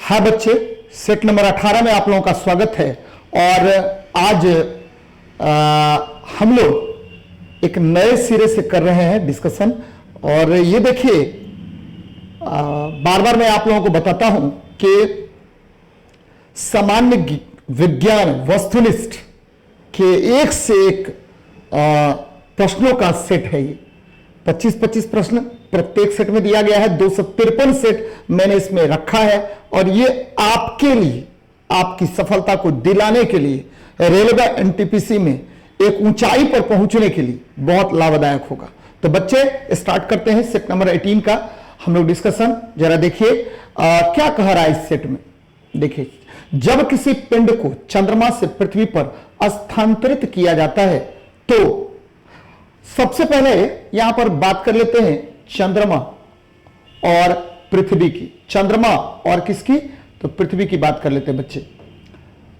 हाँ बच्चे, set number 18 में आप लोगों का स्वागत है। और आज हम लोग एक नए सिरे से कर रहे हैं डिस्कशन। और ये देखिए, बार बार मैं आप लोगों को बताता हूं कि सामान्य विज्ञान वस्तुनिष्ठ के एक से एक प्रश्नों का सेट है। ये 25-25 प्रश्न प्रत्येक सेट में दिया गया है। 253 सेट मैंने इसमें रखा है और ये आपके लिए, आपकी सफलता को दिलाने के लिए, रेलवे एनटीपीसी में एक ऊंचाई पर पहुंचने के लिए बहुत लाभदायक होगा। तो बच्चे, स्टार्ट करते हैं सेट नंबर 18 का हम लोग डिस्कशन। जरा देखिए क्या कह रहा है इस सेट में। देखिए, जब किसी पिंड को चंद्रमा से पृथ्वी पर स्थानांतरित किया जाता है तो सबसे पहले यहां पर बात कर लेते हैं चंद्रमा और पृथ्वी की। चंद्रमा और किसकी? तो पृथ्वी की बात कर लेते हैं बच्चे।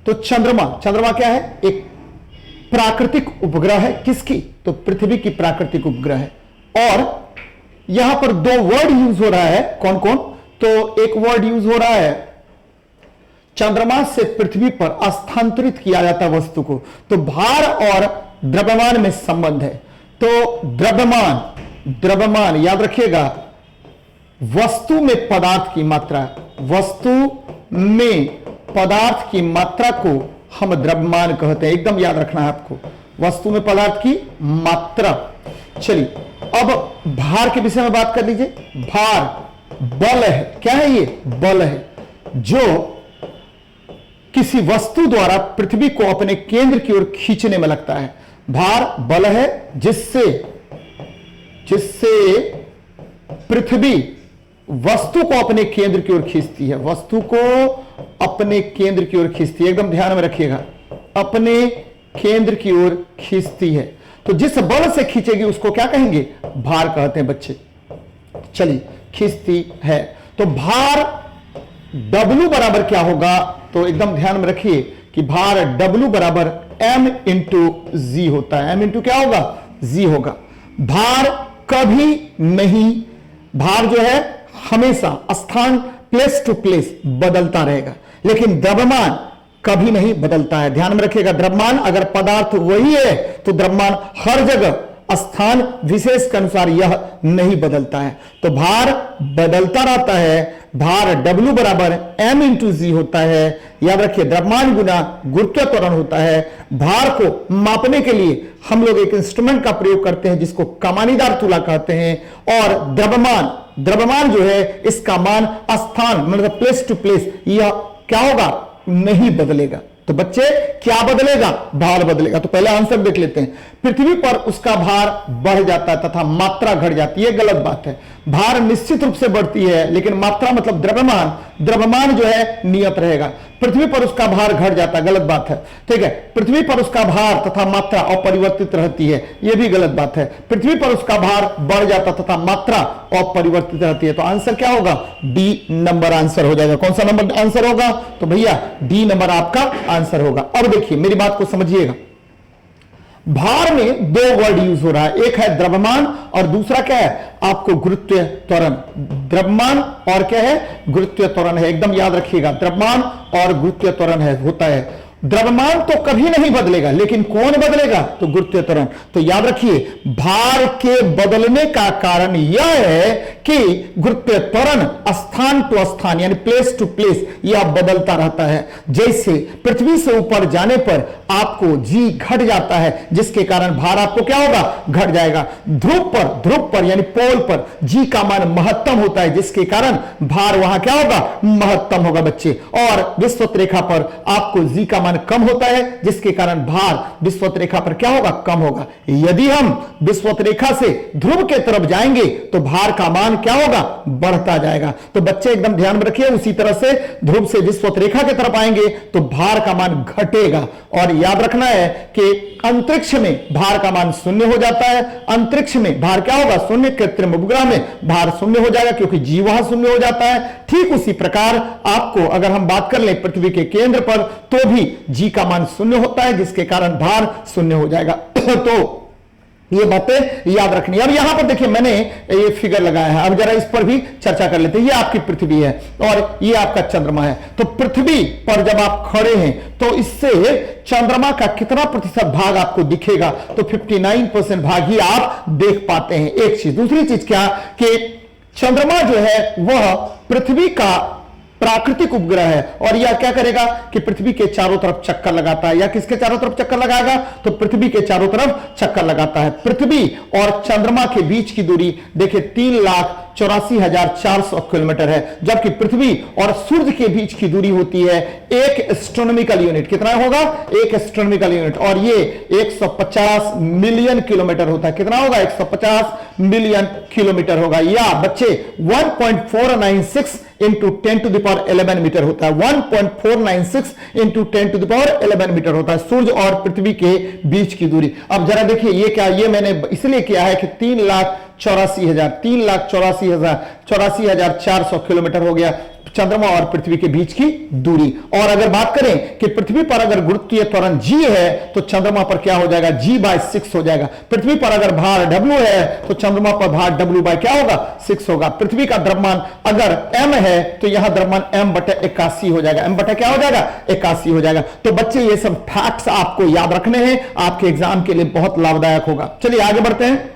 तो चंद्रमा क्या है? एक प्राकृतिक उपग्रह है। किसकी? तो पृथ्वी की प्राकृतिक उपग्रह है। और यहां पर दो वर्ड यूज हो रहा है। कौन कौन? तो एक वर्ड यूज हो रहा है, चंद्रमा से पृथ्वी पर स्थानांतरित किया जाता वस्तु को। तो भार और द्रव्यमान में संबंध है। तो द्रव्यमान याद रखिएगा, वस्तु में पदार्थ की मात्रा, वस्तु में पदार्थ की मात्रा को हम द्रव्यमान कहते हैं। एकदम याद रखना है आपको, वस्तु में पदार्थ की मात्रा। चलिए, अब भार के विषय में बात कर लीजिए। भार बल है। क्या है ये? बल है जो किसी वस्तु द्वारा पृथ्वी को अपने केंद्र की ओर खींचने में लगता है। भार बल है जिससे पृथ्वी वस्तु को अपने केंद्र की ओर खींचती है। वस्तु को अपने केंद्र की ओर खींचती है। एकदम ध्यान में रखिएगा, अपने केंद्र की ओर खींचती है। तो जिस बल से खींचेगी उसको क्या कहेंगे? भार कहते हैं बच्चे। चलिए, खींचती है। तो भार W बराबर क्या होगा? तो एकदम ध्यान में रखिए कि भार W बराबर M इंटू जी होता है। M इंटू क्या होगा? जी होगा। भार कभी नहीं, भार जो है हमेशा स्थान प्लेस टू प्लेस बदलता रहेगा, लेकिन द्रव्यमान कभी नहीं बदलता है। ध्यान में रखिएगा, द्रव्यमान अगर पदार्थ वही है तो द्रव्यमान हर जगह स्थान विशेष के अनुसार यह नहीं बदलता है। तो भार बदलता रहता है। भार W बराबर M इंटू जी होता है। याद रखिए, द्रव्यमान गुना गुरुत्व त्वरण होता है। भार को मापने के लिए हम लोग एक इंस्ट्रूमेंट का प्रयोग करते हैं जिसको कमानीदार तुला कहते हैं। और द्रव्यमान जो है, इसका मान स्थान मतलब प्लेस टू प्लेस यह क्या होगा? नहीं बदलेगा। तो बच्चे, क्या बदलेगा? भार बदलेगा। तो पहले आंसर देख लेते हैं। पृथ्वी पर उसका भार बढ़ जाता है तथा मात्रा घट जाती है। गलत बात है। भार निश्चित रूप से बढ़ती है, लेकिन मात्रा मतलब द्रव्यमान जो है नियत रहेगा। पृथ्वी पर उसका भार घट जाता है। गलत बात है। ठीक है, पृथ्वी पर उसका भार तथा मात्रा अपरिवर्तित रहती है। यह भी गलत बात है। पृथ्वी पर उसका भार बढ़ जाता तथा मात्रा अपरिवर्तित रहती है। तो आंसर क्या होगा? डी नंबर आंसर हो जाएगा। कौन सा नंबर आंसर होगा? तो भैया डी नंबर आपका आंसर होगा। अब देखिए, मेरी बात को समझिएगा। भार में दो वर्ड यूज हो रहा है, एक है द्रव्यमान और दूसरा क्या है? आपको गुरुत्व त्वरण। द्रव्यमान और क्या है? गुरुत्व त्वरण है। एकदम याद रखिएगा, द्रव्यमान और गुरुत्व त्वरण है होता है। द्रव्यमान तो कभी नहीं बदलेगा, लेकिन कौन बदलेगा? तो गुरुत्व त्वरण। तो याद रखिए, भार के बदलने का कारण यह है कि गुरुत्व त्वरण स्थान टू स्थान यानी प्लेस टू प्लेस यह बदलता रहता है। जैसे पृथ्वी से ऊपर जाने पर आपको जी घट जाता है, जिसके कारण भार आपको क्या होगा? घट जाएगा। ध्रुव पर यानी पोल पर जी का मान महत्तम होता है, जिसके कारण भार वहां क्या होगा? महत्तम होगा बच्चे। और विषुवत रेखा पर आपको जी का कम होता है, जिसके कारण भार विषुवत रेखा पर क्या होगा? कम होगा। यदि हम विषुवत रेखा से ध्रुव के तरफ जाएंगे तो भार का मान क्या होगा? बढ़ता जाएगा। तो बच्चे एकदम ध्यान में रखिए, उसी तरह से ध्रुव से विषुवत रेखा की तरफ आएंगे तो भार का मान घटेगा। और याद रखना है कि अंतरिक्ष में भार का मान शून्य हो जाता है। अंतरिक्ष में भार क्या होगा? शून्य। कृत्रिम उपग्रह में भार शून्य हो जाएगा, क्योंकि जी वहां शून्य हो जाता है। ठीक उसी प्रकार आपको अगर हम बात कर लें पृथ्वी के केंद्र पर, तो भी जी का मान शून्य होता है, जिसके कारण भार शून्य हो जाएगा। तो ये बातें याद रखनी है। अब यहां पर देखिए मैंने ये फिगर लगाया है, अब जरा इस पर भी चर्चा कर लेते हैं। ये आपकी पृथ्वी है और ये आपका चंद्रमा है। तो पृथ्वी पर जब आप खड़े हैं तो इससे चंद्रमा का कितना प्रतिशत भाग आपको दिखेगा? तो 59% भाग ही आप देख पाते हैं। एक चीज, दूसरी चीज क्या कि चंद्रमा जो है वह पृथ्वी का प्राकृतिक उपग्रह है और यह क्या करेगा कि पृथ्वी के चारों तरफ चक्कर लगाता है। या किसके चारों तरफ चक्कर लगाएगा? तो पृथ्वी के चारों तरफ चक्कर लगाता है। पृथ्वी और चंद्रमा के बीच की दूरी देखिए 3,84,400 किलोमीटर है, जबकि पृथ्वी और सूर्य के बीच की दूरी होती है 1 एस्ट्रोनॉमिकल यूनिट। कितना होगा? 1 एस्ट्रोनॉमिकल यूनिट, और ये 150 मिलियन किलोमीटर होता है। कितना होगा? 150 मिलियन किलोमीटर होगा। या बच्चे 1.496 into 10 to the power 11 metre होता है। 1.496 into 10 to the power 11 metre होता है सूर्य और पृथ्वी के बीच की दूरी। अब जरा देखिए ये क्या, ये मैंने इसलिए किया है कि 3,84,400 किलोमीटर हो गया चंद्रमा और पृथ्वी के बीच की दूरी। और अगर बात करें कि पृथ्वी पर अगर गुरुत्वीय त्वरण g है तो चंद्रमा पर क्या हो जाएगा? g/6 हो जाएगा। पृथ्वी पर अगर भार w है तो चंद्रमा पर भार w/ क्या होगा? 6 होगा। पृथ्वी का द्रव्यमान अगर m है तो यहां द्रव्यमान m/81 हो जाएगा। m/ क्या हो जाएगा? 81 हो जाएगा। तो बच्चे ये सब फैक्ट्स आपको याद रखने हैं, आपके एग्जाम के लिए बहुत लाभदायक होगा। चलिए आगे बढ़ते हैं,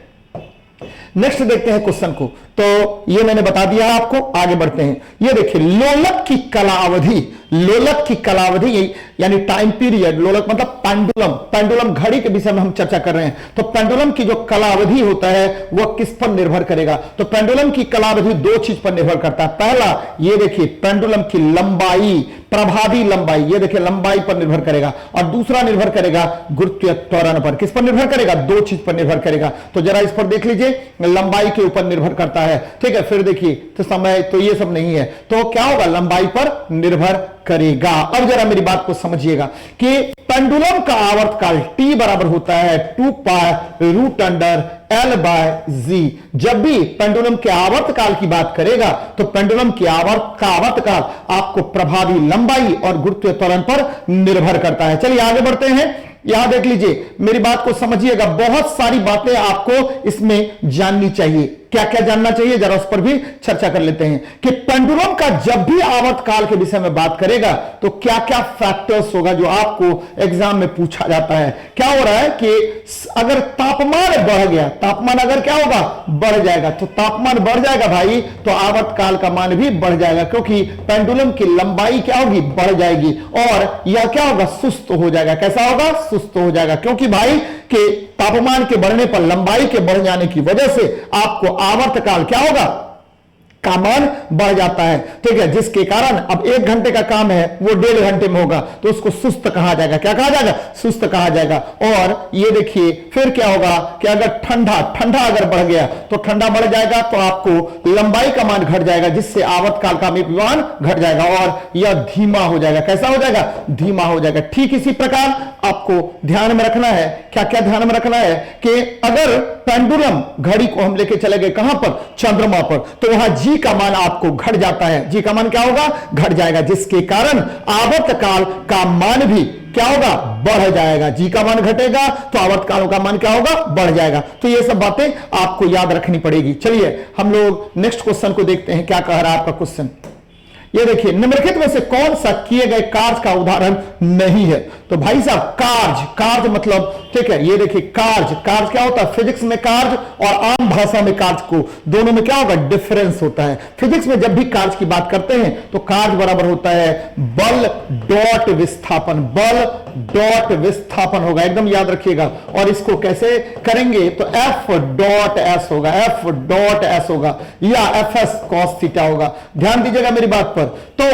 नेक्स्ट देखते हैं क्वेश्चन को। तो ये मैंने बता दिया है आपको, आगे बढ़ते हैं। ये देखिए लोलक की कला अवधि, लोलक की कला अवधि यानी टाइम पीरियड, लोलक मतलब पेंडुलम, पेंडुलम घड़ी के विषय में हम चर्चा कर रहे हैं। तो पेंडुलम की जो कला अवधि होता है वह किस पर निर्भर करेगा? तो पेंडुलम की कला अवधि 2 चीज पर निर्भर करता है। पहला ये देखिए पेंडुलम की लंबाई, प्रभावी लंबाई, ये देखिए लंबाई पर निर्भर करेगा, और दूसरा निर्भर करेगा गुरुत्वीय त्वरण पर। किस पर निर्भर करेगा? 2 चीज पर निर्भर करेगा। तो जरा इस पर देख लीजिए, लंबाई के ऊपर निर्भर करता है, ठीक है। फिर देखिए तो समय, तो ये सब नहीं है, तो क्या होगा? लंबाई पर निर्भर करेगा। अब जरा मेरी बात को समझिएगा कि पेंडुलम का आवर्तकाल T बराबर होता है 2π√L/g। जब भी पेंडुलम के आवर्तकाल की बात करेगा तो पेंडुलम की आवर्तकाल आपको प्रभावी लंबाई और गुरुत्वीय त्वरण पर निर्भर करता है। चलिए आगे बढ़ते हैं, यहां देख लीजिए, मेरी बात को समझिएगा। बहुत सारी बातें आपको इसमें जाननी चाहिए। क्या क्या जानना चाहिए जरा उस पर भी चर्चा कर लेते हैं कि पेंडुलम का जब भी आवर्तकाल के विषय में बात करेगा तो क्या क्या फैक्टर्स होगा जो आपको एग्जाम में पूछा जाता है। क्या हो रहा है कि अगर तापमान बढ़ गया, तापमान अगर क्या होगा? बढ़ जाएगा, तो तापमान बढ़ जाएगा भाई तो आवर्तकाल का मान भी बढ़ जाएगा, क्योंकि पेंडुलम की लंबाई क्या होगी? बढ़ जाएगी, और यह क्या होगा? सुस्त हो जाएगा। कैसा होगा? सुस्त हो जाएगा, क्योंकि भाई के तापमान के बढ़ने पर लंबाई के बढ़ जाने की वजह से आपको आवर्तकाल क्या होगा? का मान बढ़ जाता है, ठीक है। जिसके कारण अब 1 घंटे का काम है वो 1.5 घंटे में होगा, तो उसको सुस्त कहा जाएगा। क्या कहा जाएगा? सुस्त कहा जाएगा। और ये देखिए फिर क्या होगा कि अगर ठंडा अगर बढ़ गया तो ठंडा बढ़ जाएगा तो आपको लंबाई का मान घट जाएगा, जिससे आवर्तकाल का मान घट जाएगा और यह धीमा हो जाएगा। कैसा हो जाएगा? धीमा हो जाएगा। ठीक इसी प्रकार आपको ध्यान में रखना है, क्या क्या ध्यान में रखना है कि अगर पेंडुलम घड़ी को हम लेके चले गए कहां पर? चंद्रमा पर, तो वहां जी का मान आपको घट जाता है। जी का मान क्या होगा? घट जाएगा, जिसके कारण आवर्तकाल का मान भी क्या होगा? बढ़ जाएगा। जी का मान घटेगा तो आवर्तकाल का मान क्या होगा? बढ़ जाएगा। तो ये सब बातें आपको याद रखनी पड़ेगी। चलिए हम लोग नेक्स्ट क्वेश्चन को देखते हैं, क्या कह रहा है आपका क्वेश्चन। ये देखिए निम्नलिखित में से कौन सा किए गए कार्य का उदाहरण नहीं है? तो भाई साहब कार्य मतलब, ठीक है, ये देखिए कार्य क्या होता है? फिजिक्स में कार्य और आम भाषा में कार्य को दोनों में क्या होगा? डिफरेंस होता है। फिजिक्स में जब भी कार्य की बात करते हैं तो कार्य बराबर होता है बल डॉट विस्थापन, बल डॉट विस्थापन होगा, एकदम याद रखिएगा। और इसको कैसे करेंगे? तो F डॉट S होगा, F डॉट S होगा, या FS cos थीटा होगा। ध्यान दीजिएगा मेरी बात पर। तो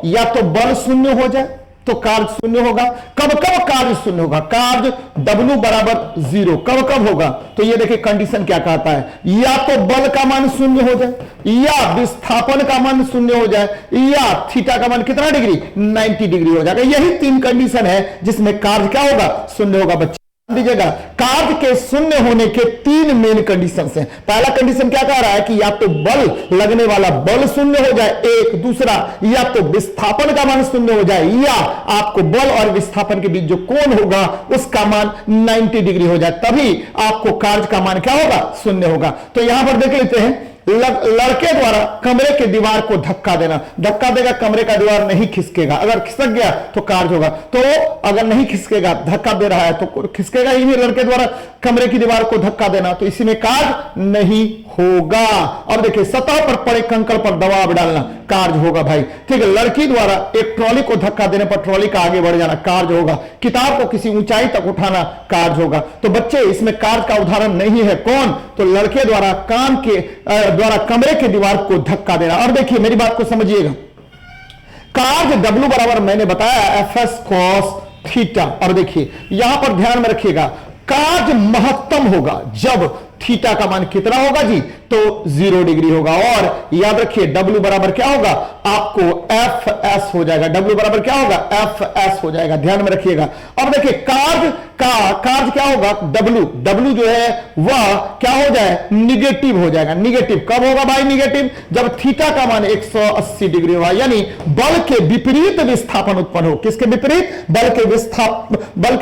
या तो बल शून्य हो जाए तो कार्य शून्य होगा। कब कार्य शून्य होगा? कार्य W बराबर 0 कब होगा? तो ये देखिए कंडीशन क्या कहता है, या तो बल का मान शून्य हो जाए, या विस्थापन का मान शून्य हो जाए, या थीटा का मान कितना डिग्री? 90 डिग्री हो जाएगा। यही 3 कंडीशन है जिसमें कार्य क्या होगा? शून्य होगा बच्चे। दीजिएगा, कार्य के शून्य होने के तीन मेन कंडीशंस हैं। पहला कंडीशन क्या कह रहा है कि या तो बल लगने वाला बल शून्य हो जाए, एक दूसरा या तो विस्थापन का मान शून्य हो जाए, या आपको बल और विस्थापन के बीच जो कोण होगा उसका मान 90 डिग्री हो जाए, तभी आपको कार्य का मान क्या होगा, शून्य होगा। तो यहां पर देख लेते हैं, लड़के द्वारा कमरे के दीवार को धक्का देना, धक्का देगा, कमरे का दीवार नहीं खिसकेगा, अगर खिसक गया तो कार्य होगा। तो अगर नहीं खिसकेगा, धक्का दे रहा है तो खिसकेगा ही नहीं, लड़के द्वारा कमरे की दीवार को धक्का देना, तो इसी में कार्य नहीं होगा। अब देखिए, सतह पर पड़े कंकड़ पर दबाव डालना, कार्य होगा भाई, ठीक है। लड़की द्वारा एक ट्रॉली को धक्का देने पर ट्रॉली का आगे बढ़ जाना, कार्य होगा। किताब को किसी ऊंचाई तक उठाना, कार्य होगा। तो बच्चे, इसमें कार्य का उदाहरण नहीं है, कौन, तो लड़के द्वारा द्वारा कमरे की दीवार को धक्का देना। और देखिए, मेरी बात को समझिएगा, कार्य W बराबर मैंने बताया FS cos थीटा। और देखिए यहां पर ध्यान में रखिएगा, कार्य महत्तम होगा जब थीटा का मान कितना होगा जी, तो 0 डिग्री होगा। और याद रखिए, W बराबर क्या होगा, आपको FS हो जाएगा, W बराबर क्या होगा, FS हो जाएगा, ध्यान में रखिएगा। अब देखिए, कार्य क्या होगा, W जो है वह क्या हो जाए, निगेटिव हो जाएगा। निगेटिव कब होगा भाई, निगेटिव जब थीटा का मान 180 डिग्री होगा, यानी बल के विपरीत विस्थापन उत्पन्न हो। किसके विपरीत, बल के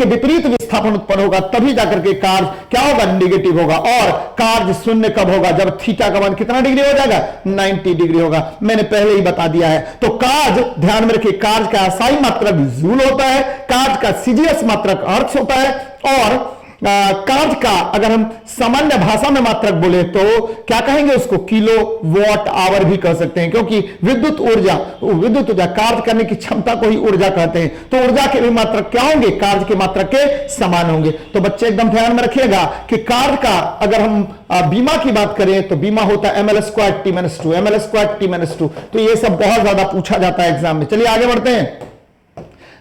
विपरीत विस्थापन उत्पन्न होगा, तभी जाकर के कार्य क्या होगा, निगेटिव होगा। और कार्य शून्य कब होगा, जब थीटा का मान कितना डिग्री हो जाएगा, 90 डिग्री होगा, मैंने पहले ही बता दिया है। तो कार्य, ध्यान में रखिए, कार्य का असाई मात्रक जूल होता है, कार्य का सीजीएस मात्रक हर्ट्ज होता है, और कार्य का अगर हम सामान्य भाषा में मात्रक बोले तो क्या कहेंगे, उसको किलो वॉट आवर भी कह सकते हैं, क्योंकि विद्युत ऊर्जा कार्य करने की क्षमता को ही ऊर्जा कहते हैं। तो ऊर्जा के भी मात्रक क्या होंगे, कार्य के मात्रक के समान होंगे। तो बच्चे एकदम ध्यान में रखिएगा कि कार्य का अगर हम बीमा की बात करें तो बीमा होता है ml² t-2, ml² t-2। तो ये सब बहुत ज्यादा पूछा जाता है एग्जाम में। चलिए आगे बढ़ते हैं,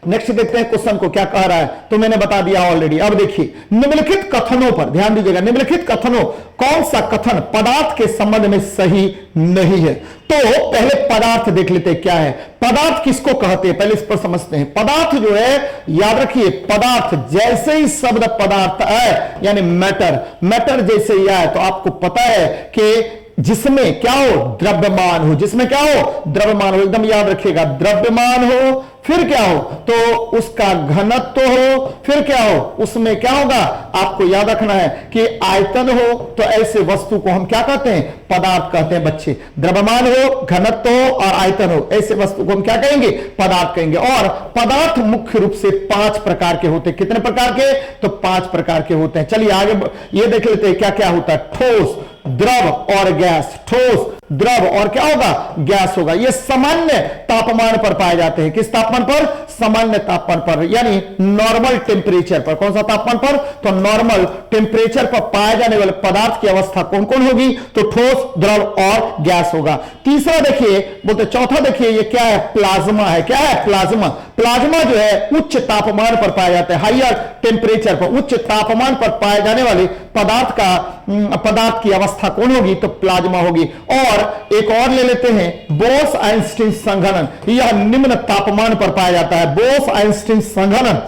नेक्स्ट देखते हैं क्वेश्चन को क्या कह रहा है। तो मैंने बता दिया ऑलरेडी। अब देखिए, निम्नलिखित कथनों पर ध्यान दीजिएगा, निम्नलिखित कथनों कौन सा कथन पदार्थ के संबंध में सही नहीं है। तो पहले पदार्थ देख लेते हैं क्या है। पदार्थ किसको कहते हैं, पहले इस पर समझते हैं। पदार्थ जो है, याद रखिए, पदार्थ जैसे ही शब्द पदार्थ है, यानी मैटर जैसे ही आए तो आपको पता है कि जिसमें क्या हो, द्रव्यमान हो, जिसमें क्या हो, द्रव्यमान हो, एकदम याद रखिएगा, द्रव्यमान हो, फिर क्या हो, तो उसका घनत्व हो, फिर क्या हो, उसमें क्या होगा, आपको याद रखना है कि आयतन हो। तो ऐसे वस्तु को हम क्या कहते हैं, पदार्थ कहते हैं बच्चे। द्रव्यमान हो, घनत्व हो और आयतन हो, ऐसे वस्तु को हम क्या कहेंगे, पदार्थ कहेंगे। और पदार्थ मुख्य रूप से 5 प्रकार के होते हैं। कितने प्रकार के, तो 5 प्रकार के होते हैं। चलिए आगे ये देख लेते हैं क्या क्या होता है। ठोस, द्रव और गैस। ठोस, द्रव और क्या होगा, गैस होगा। ये सामान्य तापमान पर पाए जाते हैं। किस तापमान पर, सामान्य तापमान पर, यानी नॉर्मल टेम्परेचर पर। कौन सा तापमान पर, तो नॉर्मल टेम्परेचर पर पाए जाने वाले पदार्थ की अवस्था कौन कौन होगी, तो ठोस, द्रव और गैस होगा। तीसरा देखिए, बोलते चौथा देखिए, ये क्या है, प्लाज्मा है। क्या है, प्लाज्मा। प्लाज्मा जो है उच्च तापमान पर पाया जाता है, हायर टेम्परेचर पर, उच्च तापमान पर पाए जाने वाले पदार्थ की अवस्था कौन होगी, तो प्लाज्मा होगी। और एक और ले लेते हैं, बोस-आइंस्टीन संघनन। यह निम्न तापमान पर पाया जाता है। बोस-आइंस्टीन संघनन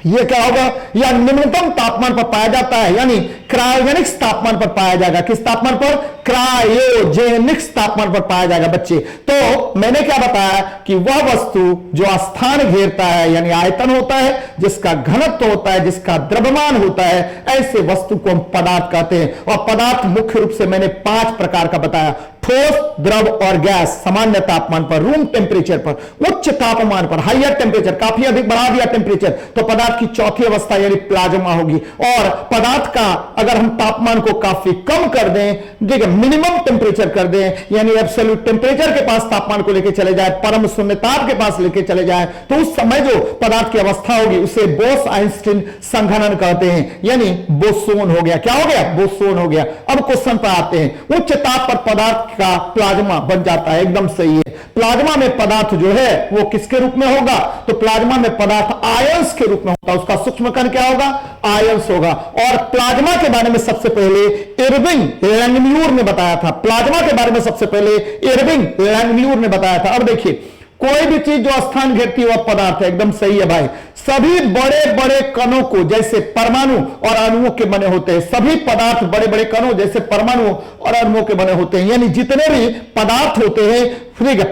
ये क्या होगा, यह निम्नतम तापमान पर पाया जाता है, यानी क्रायोजेनिक्स तापमान पर पाया जाएगा। किस तापमान पर, क्रायोजेनिक्स तापमान पर पाया जाएगा बच्चे। तो मैंने क्या बताया कि वह वस्तु जो स्थान घेरता है, यानी आयतन होता है, जिसका घनत्व होता है, जिसका द्रव्यमान होता है, ऐसे वस्तु को हम पदार्थ कहते हैं। और पदार्थ मुख्य रूप से मैंने 5 प्रकार का बताया। ठोस, द्रव और गैस सामान्य तापमान पर, रूम टेम्परेचर पर, उच्च तापमान पर, हायर टेम्परेचर, काफी अधिक बढ़ा दिया टेम्परेचर, तो पदार्थ की चौथी अवस्था यानी प्लाज्मा होगी। और पदार्थ का अगर हम तापमान को काफी कम कर दें, देखिए मिनिमम टेम्परेचर कर दें, यानी एब्सोल्यूट टेम्परेचर के पास तापमान को लेकर चले जाए, परम शून्य ताप के पास लेकर चले जाए, तो उस समय जो पदार्थ की अवस्था होगी उसे बोस-आइंस्टीन संघनन कहते हैं, यानी बोसोन हो गया। क्या हो गया, बोसोन हो गया। अब क्वेश्चन पर आते हैं। उच्च ताप पर पदार्थ का प्लाज्मा बन जाता है, एकदम सही है। प्लाज्मा में पदार्थ जो है वो किसके रूप में होगा, तो प्लाज्मा में पदार्थ आयंस के रूप में होता है। उसका सूक्ष्म कण क्या होगा, आयंस होगा। और प्लाज्मा के बारे में सबसे पहले इरविंग लैंगम्यूर ने बताया था। प्लाज्मा के बारे में सबसे पहले इरविंग लैंगम्यूर ने बताया था। अब देखिए, कोई भी चीज जो स्थान घेरती है वह पदार्थ है। एकदम सही है भाई। सभी बड़े बड़े कणों को जैसे परमाणु और अणुओं के बने होते हैं, सभी पदार्थ बड़े बड़े कणों जैसे परमाणु और अणुओं के बने होते हैं। यानी जितने भी पदार्थ होते हैं, ठीक है,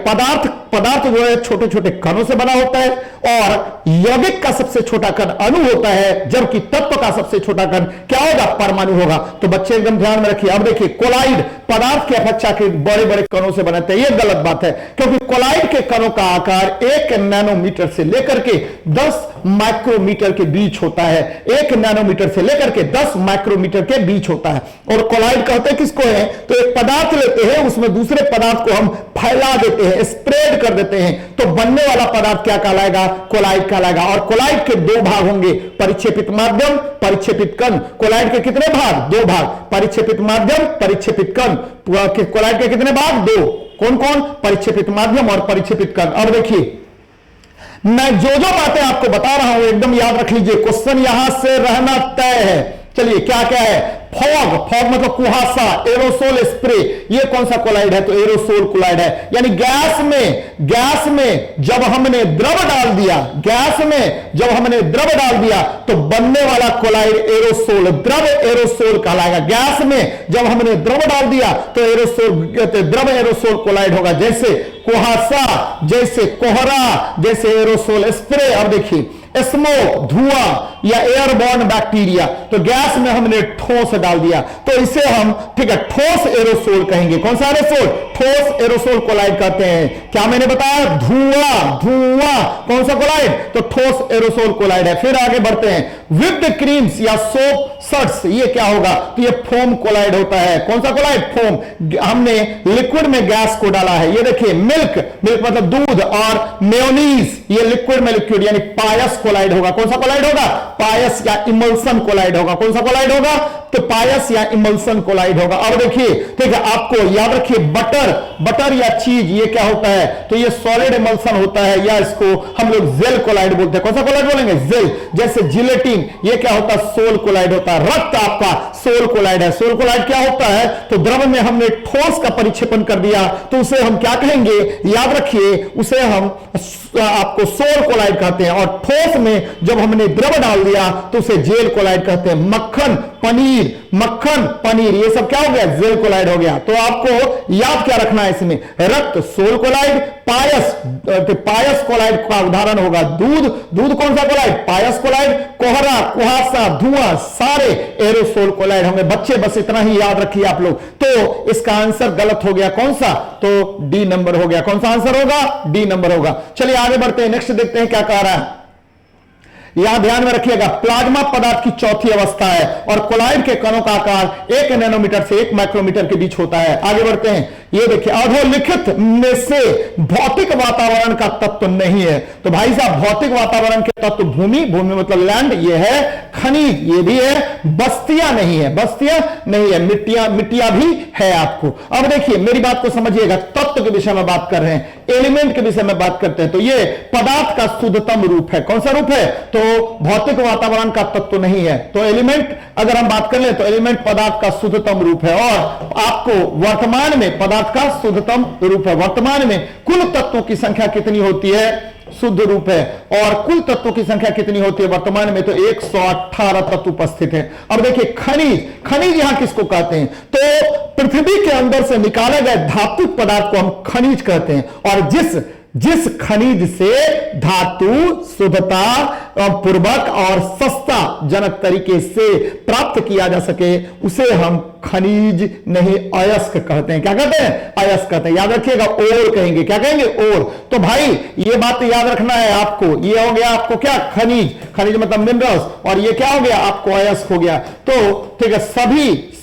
पदार्थ जो है छोटे छोटे कणों से बना होता है, और यौगिक का सबसे छोटा कण अणु होता है, जबकि तत्व का सबसे छोटा कण क्या होगा? परमाणु होगा। तो बच्चे एकदम ध्यान में रखिए। अब देखिए, कोलाइड पदार्थ के अपेक्षाकृत बड़े बड़े कणों से बनते हैं। यह गलत बात है, क्योंकि कोलाइड के कणों का आकार 1 नैनोमीटर से लेकर के 10 माइक्रोमीटर के बीच होता है। 1 नैनोमीटर से लेकर के 10 माइक्रोमीटर के बीच होता है। और कोलाइड कहते हैं किसको है? तो एक पदार्थ लेते हैं, उसमें दूसरे पदार्थ को हम फैला देते हैं, स्प्रेड कर देते हैं, तो बनने वाला पदार्थ क्या कहलाएगा? कोलाइड कहलाएगा। और कोलाइड के 2 भाग होंगे, परिक्षेपित माध्यम, परिक्षेपित कण। कोलाइड के कितने भाग? 2 भाग, परिक्षेपित माध्यम, परिक्षेपित कण। कोलाइड के कितने भाग? 2। कौन कौन? परिक्षेपित माध्यम और परिक्षेपित कण। अब देखिए, मैं जो बातें आपको बता रहा हूं एकदम याद रख लीजिए, क्वेश्चन यहां से रहना तय है। चलिए, क्या क्या है? फॉग मतलब कुहासा, एरोसोल स्प्रे, ये कौन सा कोलाइड है? तो एरोसोल कोलाइड है। यानी गैस में जब हमने द्रव डाल दिया, गैस में जब हमने द्रव डाल दिया तो बनने वाला कोलाइड एरोसोल, द्रव एरोसोल कहलाएगा। गैस में जब हमने द्रव डाल दिया तो द्रव एरोसोल कोलाइड होगा। जैसे कुहासा, जैसे कोहरा, जैसे एरोसोल स्प्रे। अब देखिए, स्मोक, धुआं या एयरबॉर्न बैक्टीरिया, तो गैस में हमने ठोस डाल दिया तो इसे हम, ठीक है, ठोस एरोसोल कहेंगे। कौन सा एरोसोल? ठोस एरोसोल कोलाइड कहते हैं। क्या मैंने बताया? धुआं कौन सा कोलाइड? तो ठोस एरोसोल कोलाइड है। फिर आगे बढ़ते हैं, व्हिप्ड क्रीम्स या सोप सर्ट्स, ये क्या होगा? तो ये फोम कोलाइड होता है। कौन सा कोलाइड? फोम। हमने लिक्विड में गैस को डाला है। ये देखिए, मिल्क मतलब दूध, और मेयोनीज, ये लिक्विड में लिक्विड, यानी पायस कोलाइड होगा। कौन सा कोलाइड होगा? पायस या इमल्सन कोलाइड होगा। कौन सा कोलाइड होगा? तो पायस या इमल्सन कोलाइड होगा। और देखिए, ठीक है, आपको याद रखिए, बटर या चीज, ये क्या होता है? तो ये सॉलिड इमल्सन होता है, या इसको हम लोग जेल कोलाइड बोलते हैं। कौन सा कोलाइड बोलेंगे? जेल। जैसे जिलेटिन, ये क्या होता है? सोल कोलाइड होता है। रक्त आपका सोल कोलाइड है। सोल कोलाइड क्या होता है? तो द्रव में हमने ठोस का परिक्षेपण कर दिया तो उसे हम क्या कहेंगे? याद रखिए, उसे हम आपको सोल कोलाइड कहते हैं। और ठोस में जब हमने द्रव डाल दिया तो उसे जेल कोलाइड कहते हैं। मक्खन पनीर, ये सब क्या हो गया? जेल कोलाइड हो गया। तो आपको याद क्या रखना है इसमें? रक्त सोल कोलाइड, पायस कोलाइड का उदाहरण होगा दूध कौन सा कोलाइड? पायस कोलाइड। कोहरा, कुहासा, धुआं, सारे एरोसोल कोलाइड होंगे। बच्चे बस इतना ही याद रखिए आप लोग। तो इसका आंसर गलत हो गया। कौन सा? तो डी नंबर हो गया। कौन सा आंसर होगा? डी नंबर होगा। चलिए आगे बढ़ते हैं, नेक्स्ट देखते हैं क्या कह रहा है। यहां ध्यान में रखिएगा, प्लाज्मा पदार्थ की चौथी अवस्था है और कोलाइड के कणों का आकार 1 नैनोमीटर से 1 माइक्रोमीटर के बीच होता है। आगे बढ़ते हैं, ये देखिए, अधोलिखित में से भौतिक वातावरण का तत्व नहीं है। तो भाई साहब, भौतिक वातावरण के तत्व भूमि मतलब लैंड, ये है खनिज, ये भी है, बस्तियां नहीं है, मिट्टियां भी है आपको। अब देखिए, मेरी बात को समझिएगा, तत्व के विषय में बात कर रहे हैं, एलिमेंट के विषय में बात करते हैं। तो ये पदार्थ का शुद्धतम रूप है। कौन सा रूप है? तो भौतिक वातावरण का तत्व नहीं है। तो एलिमेंट अगर हम बात कर ले तो एलिमेंट पदार्थ का शुद्धतम रूप है। और आपको वर्तमान में पदार्थ का शुद्धतम रूप है। वर्तमान में कुल तत्वों की संख्या कितनी होती है? शुद्ध रूप है। और कुल तत्वों की संख्या कितनी होती है वर्तमान में? तो 118 तत्व उपस्थित है। अब देखिए, खनिज यहां किसको कहते हैं? तो पृथ्वी के अंदर से निकाले गए धातु पदार्थ को हम खनिज कहते हैं। और जिस खनिज से धातु शुद्धता पूर्वक और सस्ता जनक तरीके से प्राप्त किया जा सके उसे हम खनिज नहीं, अयस्क कहते हैं। क्या कहते हैं? अयस्क कहते हैं। याद रखिएगा, ओर कहेंगे। क्या कहेंगे? ओर। तो भाई ये बात याद रखना है आपको। ये हो गया आपको क्या? खनिज मतलब मिनरल्स। और ये क्या हो गया? आपको अयस्क हो गया। तो ठीक है,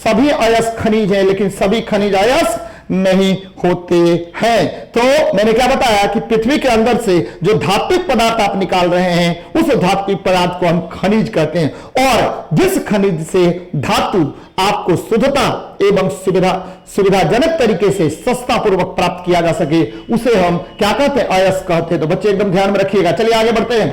सभी अयस्क खनिज हैं, लेकिन सभी खनिज अयस्क नहीं होते हैं। तो मैंने क्या बताया कि पृथ्वी के अंदर से जो धात्विक पदार्थ आप निकाल रहे हैं उस धात्विक पदार्थ को हम खनिज कहते हैं। और जिस खनिज से धातु आपको शुद्धता एवं सुविधाजनक तरीके से सस्ता पूर्वक प्राप्त किया जा सके उसे हम क्या कहते हैं? अयस्क कहते हैं। तो बच्चे एकदम ध्यान में रखिएगा। चलिए आगे बढ़ते हैं।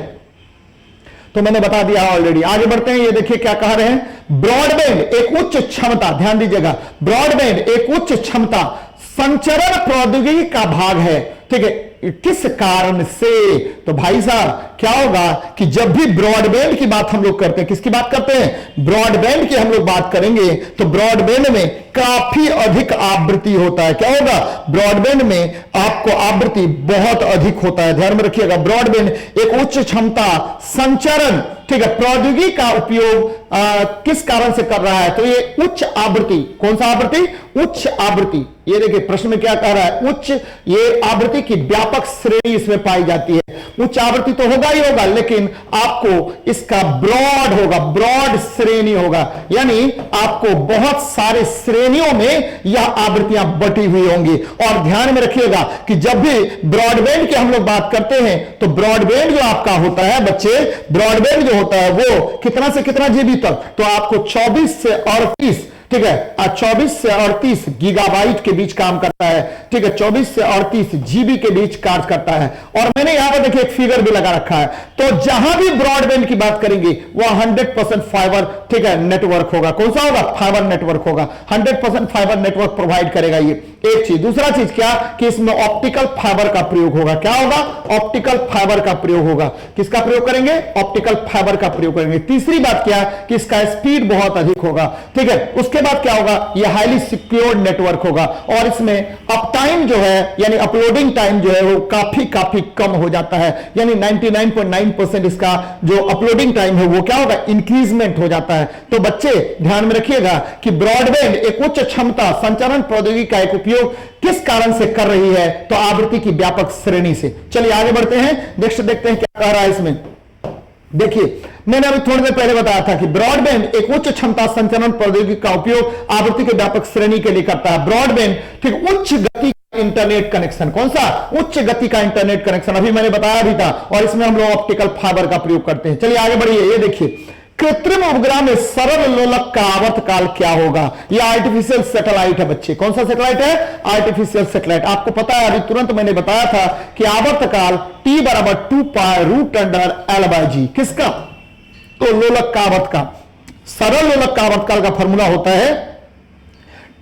तो मैंने बता दिया ऑलरेडी। आगे बढ़ते हैं, ये देखिए क्या कह रहे हैं। ब्रॉडबैंड एक उच्च क्षमता, ध्यान दीजिएगा, ब्रॉडबैंड एक उच्च क्षमता संचरण प्रौद्योगिकी का भाग है। ठीक है, किस कारण से? तो भाई साहब क्या होगा कि जब भी ब्रॉडबैंड की बात हम लोग करते हैं, किसकी बात करते हैं? ब्रॉडबैंड की हम लोग बात करेंगे तो ब्रॉडबैंड में काफी अधिक आवृत्ति होता है। क्या होगा? ब्रॉडबैंड में आपको आवृत्ति बहुत अधिक होता है। ध्यान में रखिएगा, ब्रॉडबैंड एक उच्च क्षमता संचरण, ठीक है, प्रौद्योगिकी का उपयोग किस कारण से कर रहा है? तो ये उच्च आवृत्ति, कौन सा आवृत्ति? उच्च आवृत्ति। ये देखिए प्रश्न में क्या कह रहा है? उच्च, ये आवृत्ति की व्यापक श्रेणी इसमें पाई जाती है। उच्च आवृत्ति तो होगा ही होगा, लेकिन आपको इसका ब्रॉड होगा, ब्रॉड श्रेणी होगा, यानी आपको बहुत सारे श्रेणियों में यह आवृत्तियां बटी हुई होंगी। और ध्यान में रखिएगा कि जब भी ब्रॉडबैंड की हम लोग बात करते हैं तो ब्रॉडबैंड जो आपका होता है बच्चे, ब्रॉडबैंड जो होता है वो कितना से कितना जीबी तक? तो आपको 24 से 38, ठीक है, 24 से 38 गीगाबाइट के बीच काम करता है, ठीक है, 24 से 38 जीबी के बीच कार्य करता है। और मैंने यहां पर देखिए एक फिगर भी लगा रखा है। तो जहां भी ब्रॉडबैंड की बात करेंगे वह 100% फाइबर, ठीक है, नेटवर्क होगा। कौन सा होगा? फाइबर नेटवर्क होगा। 100% फाइबर नेटवर्क प्रोवाइड करेगा ये एक चीज। दूसरा चीज क्या कि इसमें ऑप्टिकल फाइबर का प्रयोग होगा। क्या होगा? ऑप्टिकल फाइबर का प्रयोग होगा। किसका प्रयोग करेंगे? ऑप्टिकल फाइबर का प्रयोग करेंगे। तीसरी बात क्या कि इसका स्पीड बहुत अधिक होगा, ठीक है। उसके बाद क्या होगा? यह हाईली सिक्योर्ड नेटवर्क होगा और इसमें अप टाइम जो है यानी अपलोडिंग टाइम जो है वो काफी कम हो जाता है, यानी 99.9% इसका जो अपलोडिंग टाइम है वो क्या होगा? इंक्रीजमेंट हो जाता है। तो बच्चे ध्यान में रखिएगा कि ब्रॉडबैंड एक उच्च क्षमता संचारण प्रौद्योगिकी का एक उपयोग किस कारण से कर रही है? तो आवृत्ति की व्यापक श्रेणी से। चलिए आगे बढ़ते हैं, नेक्स्ट देखते हैं क्या कह रहा है इसमें। देखिए मैंने अभी थोड़ी देर पहले बताया था कि ब्रॉडबैंड एक उच्च क्षमता संचारण प्रौद्योगिकी का उपयोग आवृत्ति के व्यापक श्रेणी के लिए करता है। ब्रॉडबैंड, ठीक, उच्च गति इंटरनेट कनेक्शन। कौन सा? उच्च गति का इंटरनेट कनेक्शन, अभी मैंने बताया भी था। और इसमें हम लोग ऑप्टिकल फाइबर का प्रयोग करते हैं। चलिए आगे बढ़िए। ये देखिए कृत्रिम उपग्रह में सरल लोलक का आवर्तकाल क्या होगा? यह आर्टिफिशियल सैटेलाइट है बच्चे। कौन सा सैटेलाइट है? Artificial satellite. आपको पता है अभी तुरंत मैंने बताया था कि आवर्तकाल T = 2π√L/g। किसका? तो लोलक का आवर्तकाल, सरल लोलक का आवर्तकाल का फॉर्मूला होता है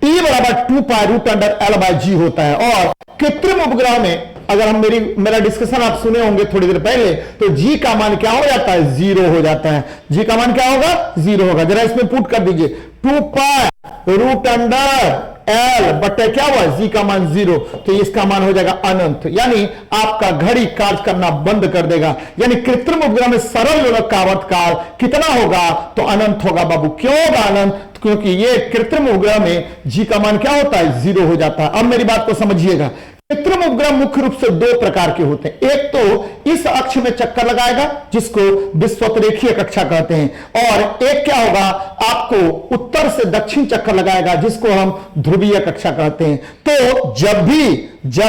T = 2π√L/g होता है। और कृत्रिम उपग्रह में अगर हम मेरा डिस्कशन आप सुने होंगे थोड़ी देर पहले, तो जी का मान क्या हो जाता है? 0 हो जाता है। जी का मान क्या होगा? 0 होगा। जरा इसमें पुट कर दीजिए 2π√L बटे क्या हुआ? जी का मान 0, तो इसका मान हो जाएगा अनंत, यानी आपका घड़ी कार्य करना बंद कर देगा। यानी कृत्रिम उपग्रह में सरल लोलक का आवर्तकाल कितना होगा? तो अनंत होगा बाबू। क्यों होगा अनंत? क्योंकि ये कृत्रिम उपग्रह में जी का मान क्या होता है? 0 हो जाता है। अब मेरी बात को समझिएगा। कृत्रिम उपग्रह मुख्य रूप से 2 प्रकार के होते हैं। एक तो इस अक्ष में चक्कर लगाएगा जिसको विषुवतरेखीय कक्षा कहते हैं, और एक क्या होगा? आपको उत्तर से दक्षिण चक्कर लगाएगा जिसको हम ध्रुवीय कक्षा कहते हैं। तो जब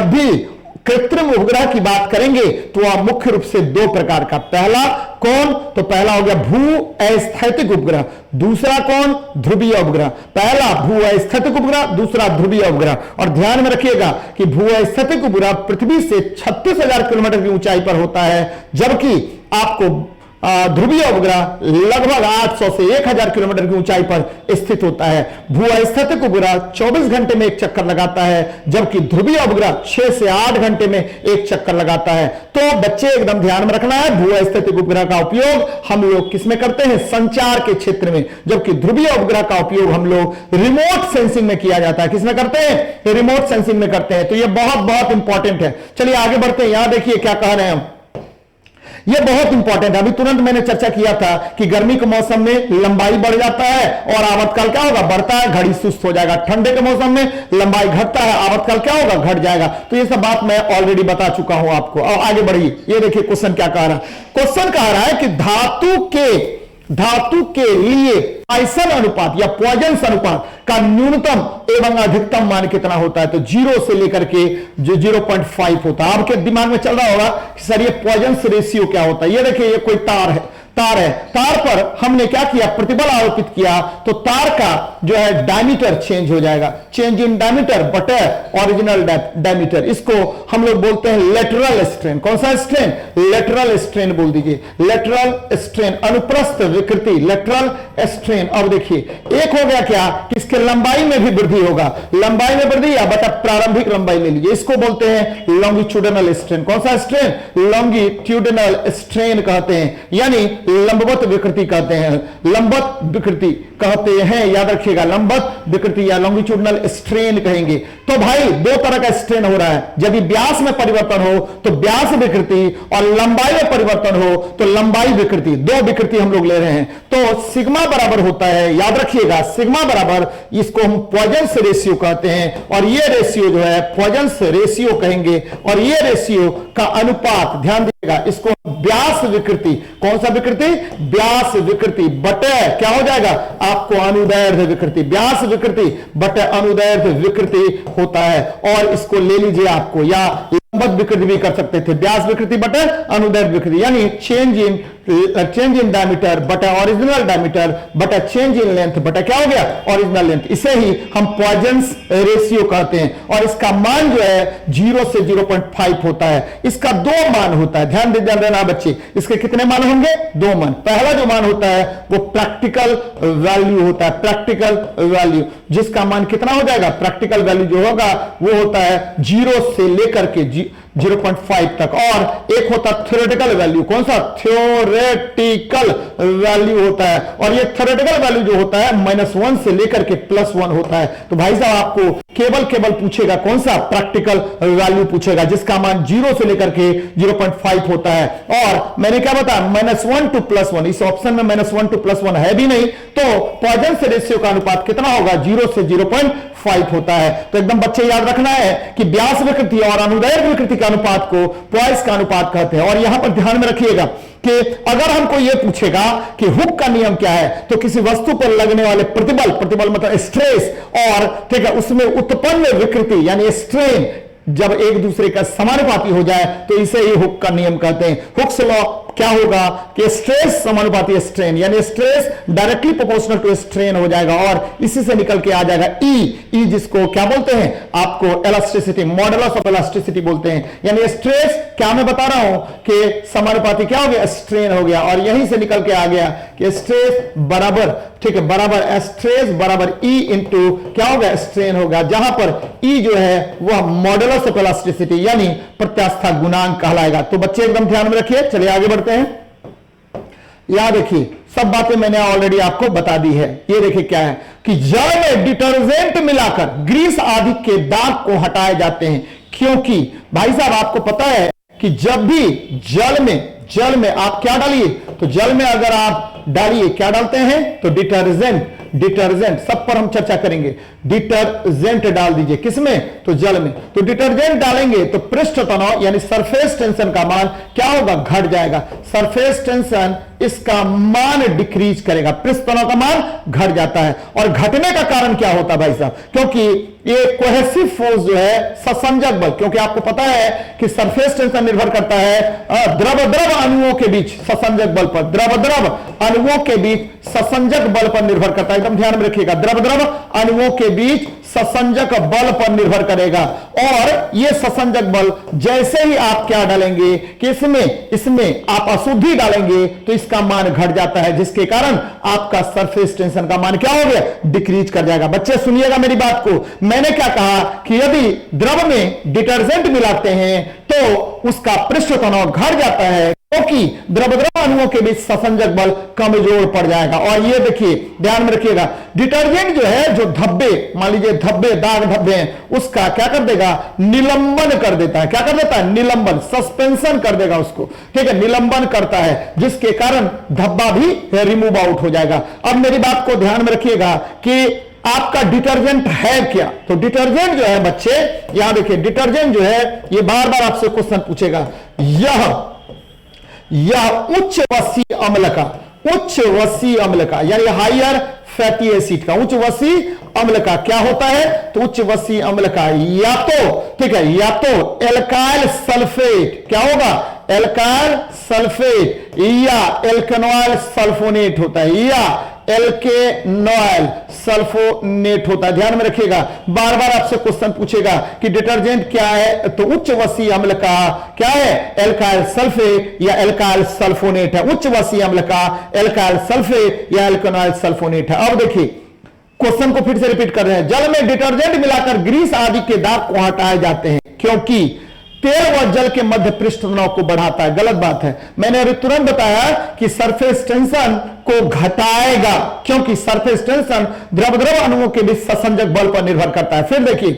भी कृत्रिम उपग्रह की बात करेंगे तो वह मुख्य रूप से 2 प्रकार का। पहला कौन? तो पहला हो गया भू अस्थैतिक उपग्रह। दूसरा कौन? ध्रुवीय उपग्रह। पहला भू अस्थैतिक उपग्रह, दूसरा ध्रुवीय उपग्रह। और ध्यान में रखिएगा कि भू अस्थैतिक उपग्रह पृथ्वी से 36,000 किलोमीटर की ऊंचाई पर होता है, जबकि आपको ध्रुवीय उपग्रह लगभग 800 से 1000 किलोमीटर की ऊंचाई पर स्थित होता है। भू अस्थैतिक उपग्रह 24 घंटे में एक चक्कर लगाता है, जबकि ध्रुवीय उपग्रह 6 से 8 घंटे में एक चक्कर लगाता है। तो बच्चे एकदम ध्यान में रखना है, भू अस्थैतिक उपग्रह का उपयोग हम लोग किसमें करते हैं? संचार के क्षेत्र में, जबकि ध्रुवीय उपग्रह का उपयोग हम लोग रिमोट सेंसिंग में किया जाता है। किसमें करते हैं? रिमोट सेंसिंग में करते हैं। तो ये बहुत इंपॉर्टेंट है। चलिए आगे बढ़ते हैं। यहां देखिए क्या कह रहे हैं हम, यह बहुत इंपॉर्टेंट है। अभी तुरंत मैंने चर्चा किया था कि गर्मी के मौसम में लंबाई बढ़ जाता है और आवर्तकाल क्या होगा? बढ़ता है, घड़ी सुस्त हो जाएगा। ठंडे के मौसम में लंबाई घटता है, आवर्तकाल क्या होगा? घट जाएगा। तो ये सब बात मैं ऑलरेडी बता चुका हूं आपको। और आगे बढ़िए। ये देखिए क्वेश्चन क्या कह रहा है। क्वेश्चन कह रहा है कि धातु के लिए पॉइसन अनुपात या पॉइजन्स अनुपात का न्यूनतम एवं अधिकतम मान कितना होता है? तो 0 से लेकर के जो 0.5 होता है। आपके दिमाग में चल रहा होगा कि सर ये पॉइजन्स रेशियो क्या होता है। ये देखिए ये कोई तार है, तार है, तार पर हमने क्या किया, प्रतिबल आरोपित किया, तो तार का जो है डायमीटर चेंज हो जाएगा, चेंज इन डायमीटर बटे ओरिजिनल डायमीटर। इसको हम लोग बोलते हैं लेटरल स्ट्रेन। कौन सा स्ट्रेन? लेटरल स्ट्रेन बोल दीजिए, लेटरल स्ट्रेन, अनुप्रस्थ विकृति, लेटरल स्ट्रेन। अब देखिए एक हो गया क्या कि इसके लंबाई में भी वृद्धि होगा, लंबाई में वृद्धि या बटा प्रारंभिक लंबाई ले लीजिए, इसको बोलते हैं लॉन्गिट्यूडनल स्ट्रेन। कौन सा स्ट्रेन? लॉन्गिट्यूडनल स्ट्रेन कहते हैं, यानी लंबवत विकृति कहते हैं, लंबवत विकृति कहते हैं, याद रखिएगा, लंबवत विकृति या लॉन्गिट्यूडनल स्ट्रेन कहेंगे। तो भाई दो तरह का स्ट्रेन हो रहा है, यदि व्यास में परिवर्तन हो तो व्यास विकृति और लंबाई में परिवर्तन हो तो लंबाई विकृति, दो विकृति हम लोग ले रहे हैं। तो सिग्मा बराबर होता है, याद रखिएगा, सिग्मा बराबर, इसको हम पॉइजन्स रेशियो कहते हैं, और ये रेशियो जो है पॉइजन्स रेशियो कहेंगे, और ये रेशियो का अनुपात, ध्यान दीजिएगा, इसको व्यास विकृति, कौन सा विकृति? व्यास विकृति बटे क्या हो जाएगा आपको, अनुदैर्ध्य विकृति, व्यास विकृति बटे अनुदैर्ध्य विकृति होता है। और इसको ले लीजिए आपको, या लंबवत विकृति भी कर सकते थे, व्यास विकृति बटे अनुदैर्ध्य विकृति, यानी चेंज इन डायमीटर बटा ओरिजिनल डायमीटर बटा चेंज इन लेंथ बटा क्या हो गया, ओरिजिनल लेंथ। इसे ही हम पॉइजन्स रेशियो कहते हैं, और इसका मान जो है 0 से 0.5 होता है। इसका दो मान होता है, ध्यान देना बच्चे, इसके कितने मान होंगे? दो मान। पहला जो मान होता है वो प्रैक्टिकल वैल्यू होता है, प्रैक्टिकल वैल्यू, जिसका मान कितना हो जाएगा, प्रैक्टिकल वैल्यू जो होगा वो होता है 0 से लेकर के 0.5 तक। और एक होता है थ्योरेटिकल वैल्यू, कौन सा? थ्योरेटिकल वैल्यू होता है, और ये थ्योरेटिकल वैल्यू जो होता है -1 से लेकर के +1 होता है। तो भाई साहब आपको केवल पूछेगा कौन सा, प्रैक्टिकल वैल्यू पूछेगा, जिसका मान 0 से लेकर के 0.5 होता है। और मैंने क्या बताया, -1 to +1, इस ऑप्शन में -1 to +1 है भी नहीं, तो पॉइजन्स रेशियो का अनुपात कितना होगा, 0 से 0.5 होता है। तो एकदम बच्चे याद रखना है कि व्यास विकृति और अनुदैर्ध्य विकृति के अनुपात को पॉइस का अनुपात कहते हैं। और यहां पर ध्यान में रखिएगा कि अगर हमको यह पूछेगा कि हुक का नियम क्या है, तो किसी वस्तु पर लगने वाले प्रतिबल मतलब स्ट्रेस, और ठीक है उसमें उत्पन्न विकृति यानी स्ट्रेन जब एक दूसरे का समानुपाती हो जाए तो इसे ही हुक का नियम कहते हैं। हुक्स लॉ क्या होगा कि स्ट्रेस समानुपाती स्ट्रेन, यानी stress directly proportional to strain हो जाएगा, और इसी से निकल के आ जाएगा ई, जिसको क्या बोलते हैं आपको, इलास्टिसिटी, मॉडुलस ऑफ इलास्टिसिटी बोलते हैं। यानी स्ट्रेस क्या मैं बता रहा हूं कि समानुपाती क्या हो गया, स्ट्रेन हो गया, और यहीं से निकल के आ गया कि स्ट्रेस बराबर, ठीक है, बराबर स्ट्रेस बराबर ई इंटू क्या हो गया, स्ट्रेन होगा, जहां पर ई जो है वह मॉडुलस ऑफ इलास्टिसिटी यानी प्रत्यास्था गुणांक कहलाएगा। तो बच्चे एकदम ध्यान में रखिए, चलिए आगे बढ़ते हैं। याद रखिए सब बातें मैंने ऑलरेडी आपको बता दी है। ये देखिए क्या है कि जल में डिटर्जेंट मिलाकर ग्रीस आदि के दाग को हटाए जाते हैं, क्योंकि भाई साहब आपको पता है कि जब भी जल में आप क्या डालिए, तो जल में अगर आप डालिए क्या डालते हैं, तो डिटर्जेंट सब पर हम चर्चा करेंगे। डिटर्जेंट डाल दीजिए किसमें, तो जल में। तो डिटर्जेंट डालेंगे तो पृष्ठ तनाव यानी सरफेस टेंशन का मान क्या होगा, घट जाएगा। सरफेस टेंशन इसका मान डिक्रीज करेगा, पृष्ठ तनाव का मान घट जाता है। और घटने का कारण क्या होता है भाई साहब, क्योंकि ये कोहेसिव फोर्स जो है ससंजक बल, क्योंकि आपको पता है कि सरफेस टेंशन निर्भर करता है द्रव अणुओं के बीच ससंजक बल पर, द्रव अणुओं के बीच ससंजक बल पर निर्भर करता है। एकदम ध्यान में रखिएगा, द्रव अणुओं के बीच ससंजक बल पर निर्भर करेगा। और यह ससंजक बल जैसे ही आप क्या डालेंगे कि इसमें आप अशुद्धि डालेंगे तो इसका मान घट जाता है, जिसके कारण आपका सरफेस टेंशन का मान क्या हो गया, डिक्रीज कर जाएगा। बच्चे सुनिएगा मेरी बात को, मैंने क्या कहा कि यदि द्रव में डिटर्जेंट मिलाते हैं तो उसका पृष्ठ तनाव घट जाता है, क्योंकि द्रव अणुओं के बीच ससंजक बल कमजोर पड़ जाएगा। और ये देखिए ध्यान में रखिएगा, डिटर्जेंट जो है, जो धब्बे, मान लीजिए धब्बे, दाग धब्बे हैं, उसका क्या कर देगा, निलंबन कर देता है। क्या कर देता है, निलंबन, सस्पेंशन कर देगा उसको, ठीक है, निलंबन करता है, जिसके कारण धब्बा भी रिमूव आउट हो जाएगा। अब मेरी बात को ध्यान में रखिएगा कि आपका डिटर्जेंट है क्या, तो डिटर्जेंट जो है बच्चे, यहां देखिए डिटर्जेंट जो है, ये बार बार आपसे क्वेश्चन पूछेगा, यह उच्च वसी अम्ल का यानी हायर फैटी एसिड का, उच्च वसी अम्ल का क्या होता है, तो उच्च वसी अम्ल का या तो, ठीक है, या तो एल्काइल सल्फेट, क्या होगा, एल्काइल सल्फेट या एल्केनॉइल सल्फोनेट होता है, या एल्केनॉइल सल्फोनेट होता है। ध्यान में रखिएगा, बार बार आपसे क्वेश्चन पूछेगा कि डिटर्जेंट क्या है, तो उच्च वसीय अम्ल का क्या है, एल्काइल सल्फेट या एल्काइल सल्फोनेट है। उच्च वसीय अम्ल का एल्काइल सल्फेट या एल्केनॉइल सल्फोनेट है। अब देखिए क्वेश्चन को फिर से रिपीट कर रहे हैं। जल में डिटर्जेंट मिलाकर ग्रीस आदि के दाग को हटाए जाते हैं क्योंकि तेल व जल के मध्य पृष्ठ तनाव को बढ़ाता है। गलत बात है। मैंने अभी तुरंत बताया कि सरफेस टेंशन को घटाएगा, क्योंकि सरफेस टेंशन द्रव द्रव अणुओं के बीच ससंजक बल पर निर्भर करता है। फिर देखिए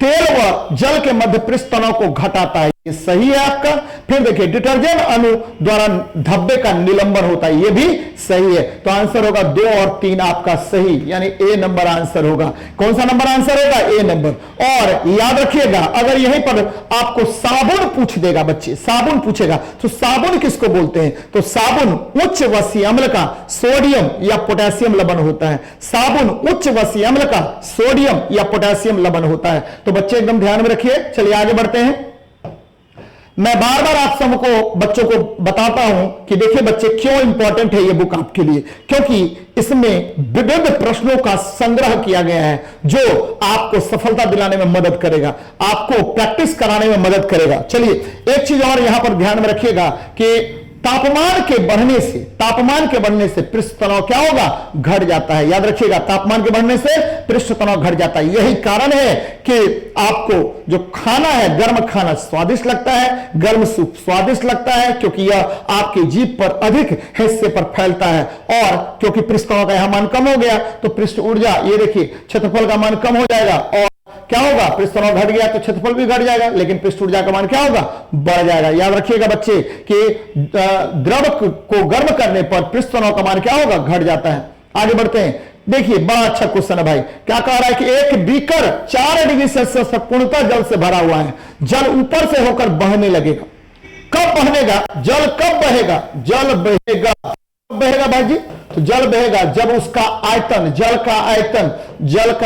तेल व जल के मध्य पृष्ठ तनाव को घटाता है, ये सही है आपका। फिर देखिए डिटर्जेंट अणु द्वारा धब्बे का निलंबन होता है, ये भी सही है। तो आंसर होगा 2 और 3 आपका सही, यानी ए नंबर आंसर होगा। कौन सा नंबर आंसर होगा, ए नंबर। और याद रखिएगा, अगर यहीं पर आपको साबुन पूछ देगा, बच्चे साबुन पूछेगा, तो साबुन किसको बोलते हैं, तो साबुन उच्च वसीय अम्ल का सोडियम या पोटेशियम लवण होता है। साबुन उच्च वसीय अम्ल का सोडियम या पोटेशियम लवण होता है। तो बच्चे एकदम ध्यान में रखिए। चलिए आगे बढ़ते हैं। मैं बार बार आप सबको बच्चों को बताता हूं कि देखिए बच्चे क्यों इंपॉर्टेंट है ये बुक आपके लिए, क्योंकि इसमें विविध प्रश्नों का संग्रह किया गया है जो आपको सफलता दिलाने में मदद करेगा, आपको प्रैक्टिस कराने में मदद करेगा। चलिए एक चीज और यहां पर ध्यान में रखिएगा कि तापमान के बढ़ने से पृष्ठ तनाव क्या होगा, घट जाता है। याद रखिएगा, तापमान के बढ़ने से पृष्ठ तनाव घट जाता है। यही कारण है कि आपको जो खाना है, गर्म खाना स्वादिष्ट लगता है, गर्म सूप स्वादिष्ट लगता है, क्योंकि यह आपकी जीभ पर अधिक हिस्से पर फैलता है। और क्योंकि पृष्ठ तनाव का यहां मान कम हो गया तो पृष्ठ ऊर्जा, ये देखिए क्षेत्रफल का मान कम हो जाएगा, और क्या होगा, पृष्ठ तनाव घट गया तो क्षेत्रफल भी घट जाएगा, लेकिन पृष्ठ ऊर्जा का मान क्या होगा, बढ़ जाएगा। याद रखिएगा बच्चे कि द्रव को गर्म करने पर पृष्ठ तनाव का मान क्या होगा, घट जाता है। आगे बढ़ते हैं। देखिए बड़ा अच्छा क्वेश्चन है भाई। क्या कह रहा है कि एक बीकर 4 डिग्री सेल्सियस तक पूर्णतः जल से भरा हुआ है, जल ऊपर से होकर बहने लगेगा। कब बहनेगा, जल कब बहेगा, जल बहेगा भाई जी, तो जल बहेगा जब उसका आयतन, जल का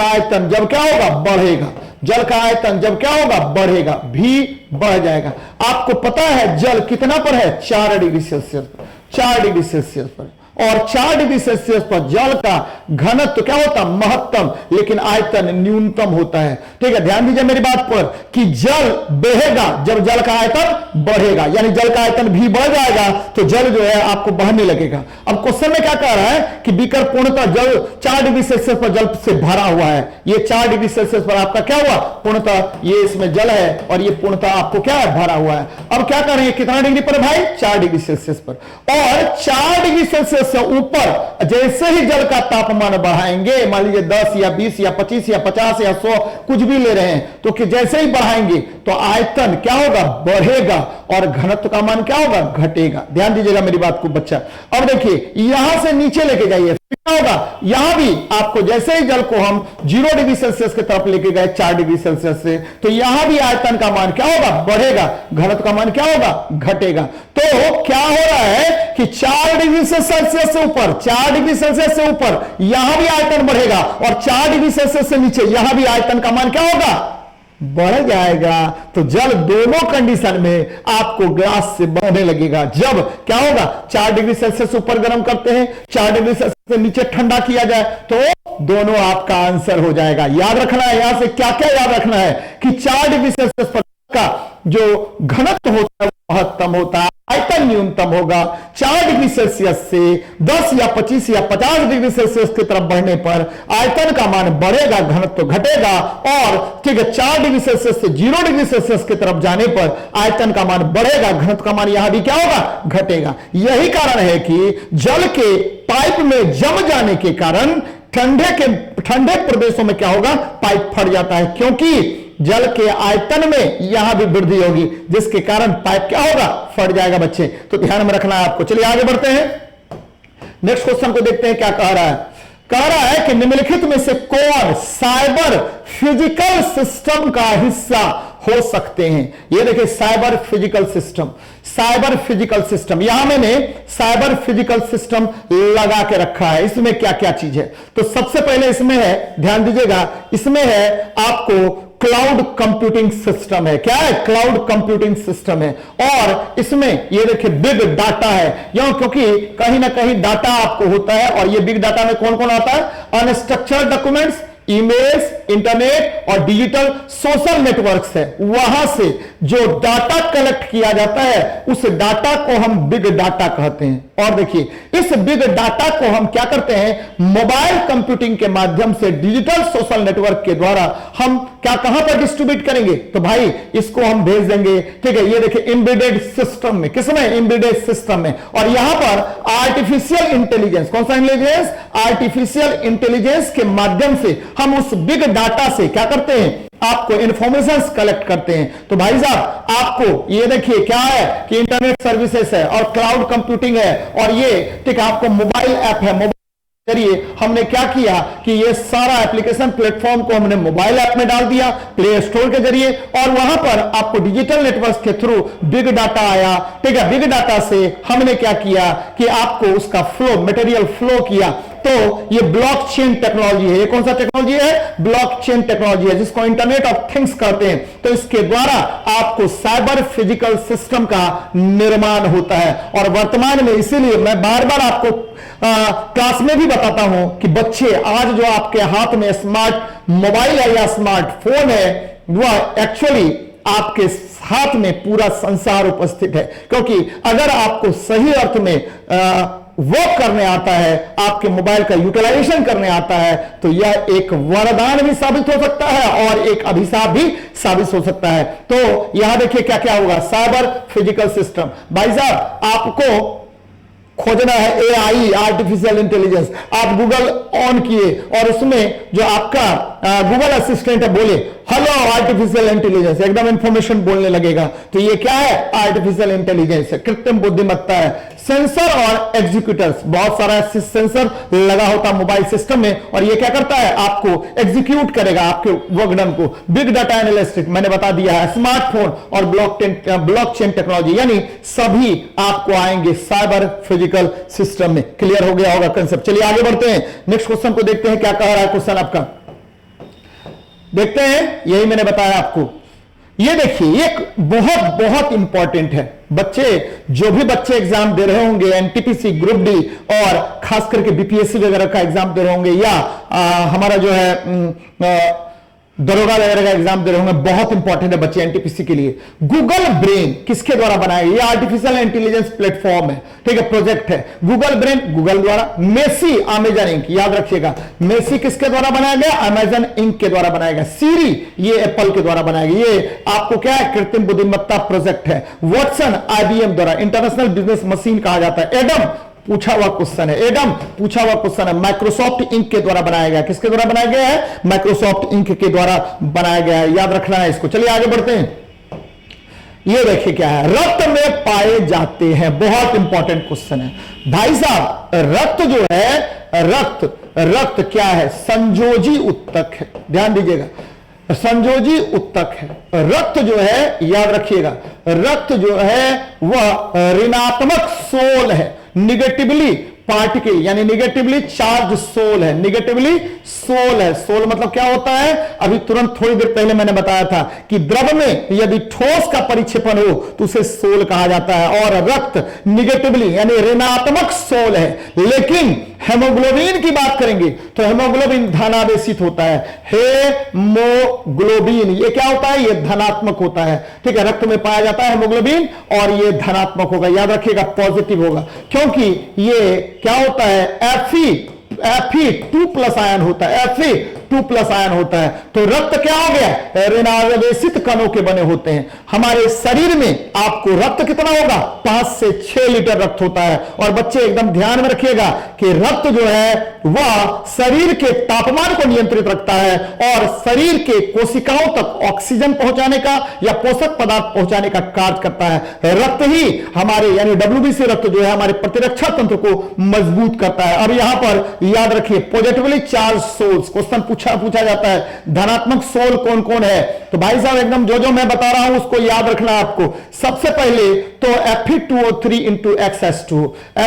आयतन जब क्या होगा, बढ़ेगा। जल का आयतन जब क्या होगा, बढ़ेगा, भी बढ़ जाएगा। आपको पता है जल कितना पर है, 4 डिग्री सेल्सियस पर, 4 डिग्री सेल्सियस पर। और 4 डिग्री सेल्सियस पर जल का घनत्व तो क्या होता है, महत्तम, लेकिन आयतन न्यूनतम होता है। ठीक है, ध्यान दीजिए मेरी बात पर कि जल बहेगा जब जल का आयतन बढ़ेगा, यानी जल का आयतन भी बढ़ जाएगा तो जल जो है आपको बहने लगेगा। अब क्वेश्चन में क्या कह रहा है कि बीकर पूर्णतः जल 4 डिग्री सेल्सियस पर जल से भरा हुआ है। ये 4 डिग्री सेल्सियस पर आपका क्या हुआ, पूर्णतः ये इसमें जल है और ये पूर्णतः आपको क्या है, भरा हुआ है। अब क्या कर रहे हैं, कितना डिग्री पर भाई, 4 डिग्री सेल्सियस पर। और 4 डिग्री सेल्सियस से ऊपर जैसे ही जल का तापमान बढ़ाएंगे, मान लीजिए 10 या 20 या 25 या 50 या 100 कुछ भी ले रहे हैं, तो कि जैसे ही बढ़ाएंगे तो आयतन क्या होगा, बढ़ेगा, और घनत्व का मान क्या होगा, घटेगा। ध्यान दीजिएगा मेरी बात को बच्चा। अब देखिए यहां से नीचे लेके जाइए, क्या होगा, यहां भी आपको जैसे ही जल को हम 0 डिग्री सेल्सियस की तरफ लेके गए 4 डिग्री सेल्सियस से, तो यहां भी आयतन का मान क्या होगा, बढ़ेगा, घनत्व का मान क्या होगा, घटेगा। तो क्या हो रहा है कि 4 डिग्री सेल्सियस से ऊपर, 4 डिग्री सेल्सियस से ऊपर यहां भी आयतन बढ़ेगा, और 4 डिग्री सेल्सियस से नीचे यहां भी आयतन का मान क्या होगा, बढ़ जाएगा। तो जल दोनों कंडीशन में आपको ग्लास से बढ़ने लगेगा। जब क्या होगा, 4 डिग्री सेल्सियस ऊपर गर्म करते हैं, 4 डिग्री सेल्सियस से नीचे ठंडा किया जाए, तो दोनों आपका आंसर हो जाएगा। याद रखना है, यहां से क्या क्या याद रखना है कि 4 डिग्री सेल्सियस पर का जो घनत्व होता है महत्तम होता है, आयतन न्यूनतम होगा। 4 डिग्री सेल्सियस से 10 या 25 या 50 डिग्री सेल्सियस की तरफ बढ़ने पर आयतन का मान बढ़ेगा, घनत्व घटेगा। और ठीक है, 4 डिग्री सेल्सियस से 0 डिग्री सेल्सियस की तरफ जाने पर आयतन का मान बढ़ेगा, घनत्व का मान यहां भी क्या होगा, घटेगा। यही कारण है कि जल के पाइप में जम जाने के कारण ठंडे प्रदेशों में क्या होगा, पाइप फट जाता है, क्योंकि जल के आयतन में यहां भी वृद्धि होगी, जिसके कारण पाइप क्या होगा, फट जाएगा बच्चे। तो ध्यान में रखना है आपको। चलिए आगे बढ़ते हैं, नेक्स्ट क्वेश्चन को देखते हैं क्या कह रहा है। कह रहा है कि निम्नलिखित में से कौन साइबर फिजिकल सिस्टम का हिस्सा हो सकते हैं। ये देखिए cyber physical system, cyber physical system, यहां मैंने साइबर फिजिकल सिस्टम लगा के रखा है। इसमें क्या क्या चीज है, तो सबसे पहले इसमें है, ध्यान दीजिएगा, इसमें है आपको क्लाउड कंप्यूटिंग सिस्टम है। क्या है? क्लाउड कंप्यूटिंग सिस्टम है। और इसमें ये देखिए बिग डाटा है, क्योंकि कहीं ना कहीं डाटा आपको होता है, और ये बिग डाटा में कौन कौन आता है? अनस्ट्रक्चर्ड डॉक्यूमेंट्स, ईमेल्स, इंटरनेट और डिजिटल सोशल नेटवर्क्स है। वहां से जो डाटा कलेक्ट किया जाता है उस डाटा को हम बिग डाटा कहते हैं। और देखिए इस बिग डाटा को हम क्या करते हैं? मोबाइल कंप्यूटिंग के माध्यम से डिजिटल सोशल नेटवर्क के द्वारा हम क्या कहां पर डिस्ट्रीब्यूट करेंगे? तो भाई इसको हम भेज देंगे। ठीक है, ये देखिए एम्बेडेड सिस्टम में। किसमें? एम्बेडेड सिस्टम में। और यहां पर आर्टिफिशियल इंटेलिजेंस, कौन सा इंटेलिजेंस? आर्टिफिशियल इंटेलिजेंस के माध्यम से हम उस बिग डाटा से क्या करते हैं? आपको इंफॉर्मेशन कलेक्ट करते हैं। तो भाई साहब आपको ये देखिए क्या है कि इंटरनेट सर्विसेज है और क्लाउड कंप्यूटिंग है, और ये ठीक है आपको मोबाइल ऐप है। मोबाइल जरिए हमने क्या किया कि ये सारा एप्लीकेशन प्लेटफॉर्म को हमने मोबाइल ऐप में डाल दिया प्ले स्टोर के जरिए, और वहां पर आपको डिजिटल नेटवर्क के थ्रू बिग डाटा आया। ठीक है, बिग डाटा से हमने क्या किया कि आपको उसका फ्लो, मटेरियल फ्लो किया। तो ये ब्लॉकचेन टेक्नोलॉजी है। ये कौन सा टेक्नोलॉजी है? ब्लॉकचेन टेक्नोलॉजी है, जिसको इंटरनेट ऑफ थिंग्स कहते हैं। तो इसके द्वारा आपको साइबर फिजिकल सिस्टम का निर्माण होता है। और वर्तमान में इसीलिए मैं बार बार आपको क्लास में भी बताता हूं कि बच्चे आज जो आपके हाथ में स्मार्ट मोबाइल है या स्मार्टफोन है, वह एक्चुअली आपके हाथ में पूरा संसार उपस्थित है। क्योंकि अगर आपको सही अर्थ में वर्क करने आता है, आपके मोबाइल का यूटिलाइजेशन करने आता है, तो यह एक वरदान भी साबित हो सकता है और एक अभिशाप भी साबित हो सकता है। तो यहां देखिए क्या क्या होगा? Cyber physical system. भाई साहब आपको खोजना है एआई, आर्टिफिशियल इंटेलिजेंस। आप गूगल ऑन किए और उसमें जो आपका गूगल असिस्टेंट है बोले हेलो आर्टिफिशियल इंटेलिजेंस, एकदम इंफॉर्मेशन बोलने लगेगा। तो ये क्या है? आर्टिफिशियल इंटेलिजेंस है, कृत्रिम बुद्धिमत्ता है। सेंसर और एग्जीक्यूटर्स, बहुत सारा सेंसर लगा होता है मोबाइल सिस्टम में, और ये क्या करता है? आपको एग्जीक्यूट करेगा आपके वर्कडन को। बिग डाटा एनालिटिक्स मैंने बता दिया है। स्मार्टफोन और ब्लॉकचेन टेक्नोलॉजी, यानी सभी आपको आएंगे साइबर फिजिकल सिस्टम में। क्लियर हो गया होगा कंसेप्ट। चलिए आगे बढ़ते हैं, नेक्स्ट क्वेश्चन को देखते हैं क्या कह रहा है क्वेश्चन आपका। देखते हैं, यही मैंने बताया आपको। ये देखिए एक बहुत बहुत इंपॉर्टेंट है। बच्चे जो भी बच्चे एग्जाम दे रहे होंगे, एनटीपीसी, ग्रुप डी और खास करके बीपीएससी वगैरह का एग्जाम दे रहे होंगे, या हमारा जो है दरोगा वगैरह का एग्जाम दे रहे होंगे, बहुत इंपॉर्टेंट है बच्चे एनटीपीसी के लिए। गूगल ब्रेन किसके द्वारा बनाया गया? ये आर्टिफिशियल इंटेलिजेंस प्लेटफॉर्म है। ठीक है, प्रोजेक्ट है। गूगल ब्रेन गूगल द्वारा, मेसी अमेजन इंक, याद रखिएगा मेसी किसके द्वारा बनाया गया? अमेजन इंक के द्वारा बनाया गया। सीरी ये एप्पल के द्वारा बनाया गया। ये आपको क्या है? कृत्रिम बुद्धिमत्ता प्रोजेक्ट है। वॉटसन आईबीएम द्वारा, इंटरनेशनल बिजनेस मशीन कहा जाता है। एडम पूछा हुआ क्वेश्चन है, एडम पूछा हुआ क्वेश्चन है, माइक्रोसॉफ्ट इंक के द्वारा बनाया गया। किसके द्वारा बनाया गया है? माइक्रोसॉफ्ट इंक के द्वारा बनाया गया है, याद रखना है इसको। चलिए आगे बढ़ते हैं। ये देखिए क्या है? रक्त में पाए जाते हैं, बहुत इंपॉर्टेंट क्वेश्चन है भाई साहब। रक्त जो है, रक्त क्या है? संयोजी उत्तक है, ध्यान दीजिएगा, संयोजी उत्तक है। रक्त जो है याद रखिएगा, रक्त जो है वह ऋणात्मक सोल है, निगेटिवली पार्टिकल यानी निगेटिवली चार्ज सोल है। निगेटिवली सोल है। सोल मतलब क्या होता है? अभी तुरंत थोड़ी देर पहले मैंने बताया था कि द्रव में यदि ठोस का परिक्षेपण हो तो उसे सोल कहा जाता है। और रक्त निगेटिवली यानी ऋणात्मक सोल है। लेकिन हेमोग्लोबिन की बात करेंगे तो हेमोग्लोबिन धनावेशित होता है। हेमोग्लोबिन ये क्या होता है? ये धनात्मक होता है। ठीक है, रक्त में पाया जाता है हेमोग्लोबिन और ये धनात्मक होगा, याद रखिएगा पॉजिटिव होगा, क्योंकि ये क्या होता है? Fe2+ आयन होता है। Fe2+ आयन होता है। तो रक्त क्या हो गया? ऋणावेशित कणों के बने होते हैं। हमारे शरीर में आपको रक्त कितना होगा? 5 से 6 लीटर रक्त होता है। और बच्चे एकदम ध्यान में रखिएगा कि रक्त जो है वह शरीर के तापमान को नियंत्रित रखता है और शरीर के कोशिकाओं तक ऑक्सीजन पहुंचाने का या पोषक पदार्थ पहुंचाने का कार्य करता है। रक्त ही हमारे यानी WBC रक्त जो है हमारे प्रतिरक्षा तंत्र को मजबूत करता है। अब यहां पर याद रखिए पॉजिटिवली चार्ज सोल्स क्वेश्चन पूछा जाता है, धनात्मक सोल कौन कौन है? तो भाई साहब एकदम जो मैं बता रहा हूं उसको याद रखना है आपको। सबसे पहले तो Fe2O3 into XS2,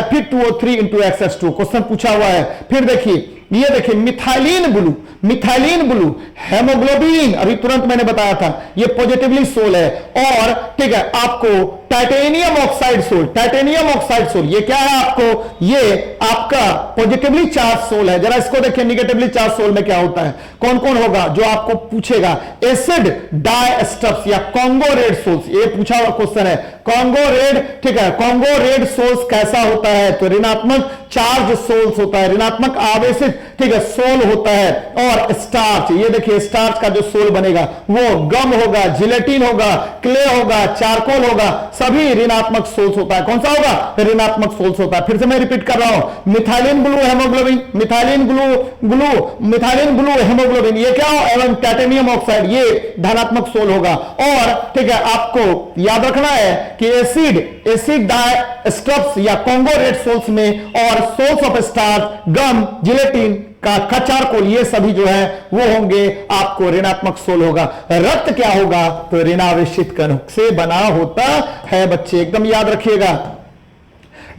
Fe2O3 into XS2 question पूछा हुआ है। फिर देखिए ये देखिए methylene blue, methylene blue haemoglobin, अभी तुरंत मैंने बताया था ये पॉजिटिवली सोल है। और ठीक है आपको titanium oxide sol, titanium oxide sol ये क्या है आपको, ये आपका पॉजिटिवली चार्ज सोल है। जरा इसको देखिए निगेटिवली चार्ज सोल में क्या होता है, कौन कौन होगा जो आपको पूछेगा, एसिड डायस्टर्स या कॉन्गो रेड सोल्स, ये पूछा हुआ क्वेश्चन है। कॉन्गो रेड, ठीक है कॉन्गो रेड सोल्स कैसा होता है, तो ऋणात्मक चार्ज सोल्स होता है, ऋणात्मक आवेशित ठीक है सोल होता है। और स्टार्च, ये देखिए स्टार्च का जो सोल बनेगा वो गम होगा, जिलेटिन होगा, क्ले होगा, चारकोल होगा, सभी ऋणात्मक सोल्स होता है। कौन सा होगा, ऋणात्मक सोल्स होता है। फिर से मैं रिपीट कर रहा हूं, methylene blue haemoglobin, methylene methylene blue haemoglobin ये क्या हो, एवं टाइटेनियम ऑक्साइड ये धनात्मक सोल होगा। और ठीक है आपको याद रखना है कि एसिड डायस्टर्स या कॉन्गो रेड सोल्स में और sols of starch, gum, gelatin का चारकोल ये सभी जो है वो होंगे आपको ऋणात्मक सोल होगा। रक्त क्या होगा, तो ऋणावेशित कण से बना होता है बच्चे, एकदम याद रखिएगा।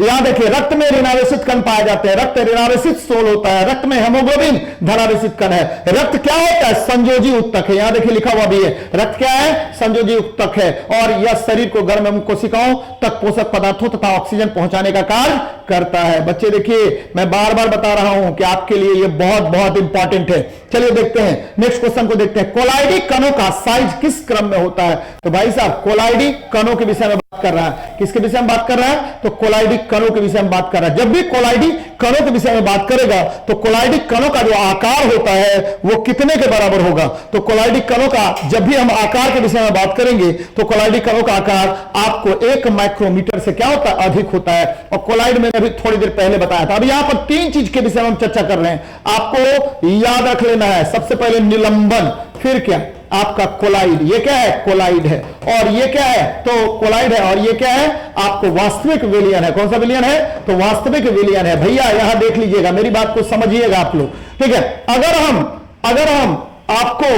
यहां देखिए रक्त में ऋणावेशित कण पाए जाते हैं, रक्त ऋणावेशित सोल होता है, रक्त में हेमोग्लोबिन धनावेशित कण है। रक्त क्या होता है, संयोजी उत्तक है, यहां देखिए लिखा हुआ भी है, रक्त क्या है, संयोजी उत्तक है। और यह शरीर को गर्म एवं कोशिकाओं तक पोषक पदार्थों तथा ऑक्सीजन पहुंचाने का कार्य करता है। बच्चे देखिए मैं बार बार बता रहा हूं कि आपके लिए यह बहुत बहुत इंपॉर्टेंट है। चलिए देखते हैं नेक्स्ट क्वेश्चन को देखते हैं, कोलाइडी कणों का साइज किस क्रम में होता है। तो भाई साहब कोलाइडी कणों के विषय में बात कर रहा है, किसके विषय में बात कर रहा है, तो कोलाइडी कणों के विषय में बात कर रहा है। जब भी कोलाइडी कणों के विषय में बात करेगा तो कोलाइडी कणों का जो आकार होता है वो कितने के बराबर होगा, तो कोलाइडी कणों का जब भी हम आकार के विषय में बात करेंगे तो कोलाइडी कणों का आकार आपको 1 माइक्रोमीटर से क्या होता है, अधिक होता है। और कोलाइड मैंने अभी थोड़ी देर पहले बताया था। अभी यहां पर 3 चीज के विषय में हम चर्चा कर रहे हैं, आपको याद रख लेना है। सबसे पहले निलंबन, फिर क्या आपका कोलाइड, ये क्या है, कोलाइड है। और ये क्या है, तो कोलाइड है। और ये क्या है, आपको वास्तविक विलयन है। कौन सा विलयन है, तो वास्तविक विलयन है। भैया यहां देख लीजिएगा, मेरी बात को समझिएगा आप लोग, ठीक है। अगर हम आपको